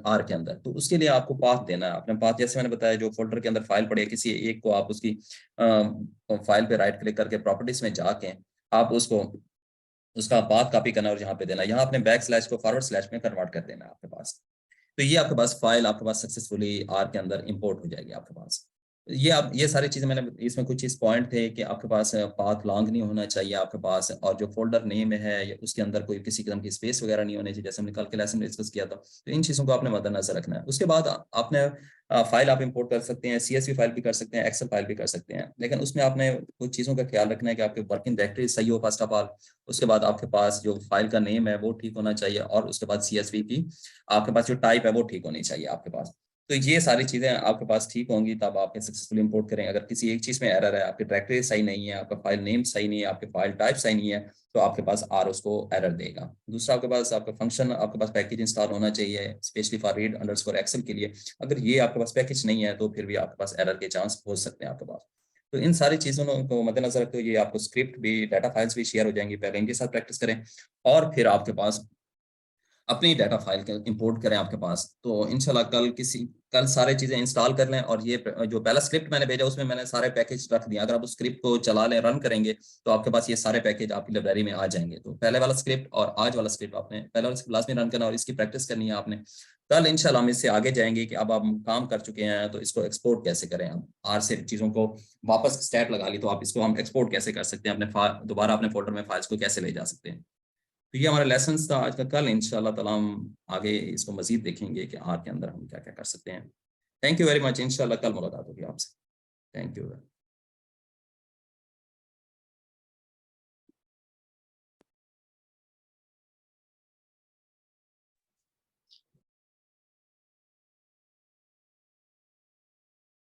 आर के अंदर। तो उसके लिए आपको पाथ देना है। अपने पाथ जैसे मैंने बताया, जो फोल्डर के अंदर फाइल पड़ी है किसी एक को आप उसकी फाइल पे राइट क्लिक करके प्रॉपर्टीज में जाके आप उसको उसका पाथ कॉपी करना और यहाँ पे देना। यहाँ अपने बैक स्लैश को फॉरवर्ड स्लैश में कन्वर्ट कर देना आपके पास। तो ये आपके पास फाइल आपके पास सक्सेसफुली आर के अंदर इंपोर्ट हो जाएगी आपके पास। ये सारी चीजें मैंने इसमें कुछ इस पॉइंट थे कि आपके पास पाथ लॉन्ग नहीं होना चाहिए आपके पास, और जो फोल्डर नेम है या उसके अंदर कोई किसी किस्म की स्पेस वगैरह नहीं होनी चाहिए, जैसे हमने कल के लेसन में डिस्कस किया था। तो इन चीजों को आपने मद्देनजर रखना है। उसके बाद आपने फाइल आप इंपोर्ट कर सकते हैं, CSV फाइल भी कर सकते हैं, एक्सेल फाइल भी कर सकते हैं, लेकिन उसमें आपने कुछ चीज़ों का ख्याल रखना है कि आपके वर्किंग डायरेक्टरी सही हो फर्स्ट ऑफ ऑल। उसके बाद आपके पास जो फाइल का नेम है वो ठीक होना चाहिए, और उसके बाद CSV की आपके पास जो टाइप है वो ठीक होनी चाहिए आपके पास। तो ये सारी चीज़ें आपके पास ठीक होंगी तब आप सक्सेसफुल इंपोर्ट करें। अगर किसी एक चीज़ में एरर है, आपकी डायरेक्टरी सही नहीं है, आपका फाइल नेम सही नहीं है, आपके फाइल टाइप सही नहीं है, तो आपके पास आर उसको एरर देगा। दूसरा, आपके पास आपका फंक्शन, आपके पास पैकेज इंस्टॉल होना चाहिए specially for read underscore excel के लिए। अगर ये आपके पास पैकेज नहीं है तो फिर भी आपके पास एरर के चांस हो सकते हैं आपके पास। तो इन सारी चीज़ों को मद्देनजर रखते हुए ये आपको स्क्रिप्ट भी, डाटा फाइल्स भी शेयर हो जाएंगी। पहले इनके साथ प्रैक्टिस करें और फिर आपके पास अपनी डाटा फाइल इंपोर्ट करें आपके पास, तो इंशाल्लाह कल सारे चीज़ें इंस्टॉल कर लें। और ये जो पहला स्क्रिप्ट मैंने भेजा उसमें मैंने सारे पैकेज रख दिए। अगर आप उस स्क्रिप्ट को चला लें, रन करेंगे, तो आपके पास ये सारे पैकेज आपकी लाइब्रेरी में आ जाएंगे। तो पहले वाला स्क्रिप्ट और आज वाला स्क्रिप्ट आपने पहले वाला स्क्रिप्ट लाजमी रन करना और इसकी प्रैक्टिस करनी है आपने। कल इंशाल्लाह हम इससे आगे जाएंगे कि अब आप काम कर चुके हैं तो इसको एक्सपोर्ट कैसे करें। हम आर से चीज़ों को वापस स्टैट लगा ली, तो आप इसको हम एक्सपोर्ट कैसे कर सकते हैं, अपने दोबारा अपने फोल्डर में फाइल्स को कैसे ले जा सकते हैं। तो ये हमारा लेसन था आज का। कल इंशाल्लाह ताला हम आगे इसको मजीद देखेंगे कि आर के अंदर हम क्या क्या कर सकते हैं। Thank you very much. इंशाल्लाह कल मुलाकात होगी आपसे। Thank you.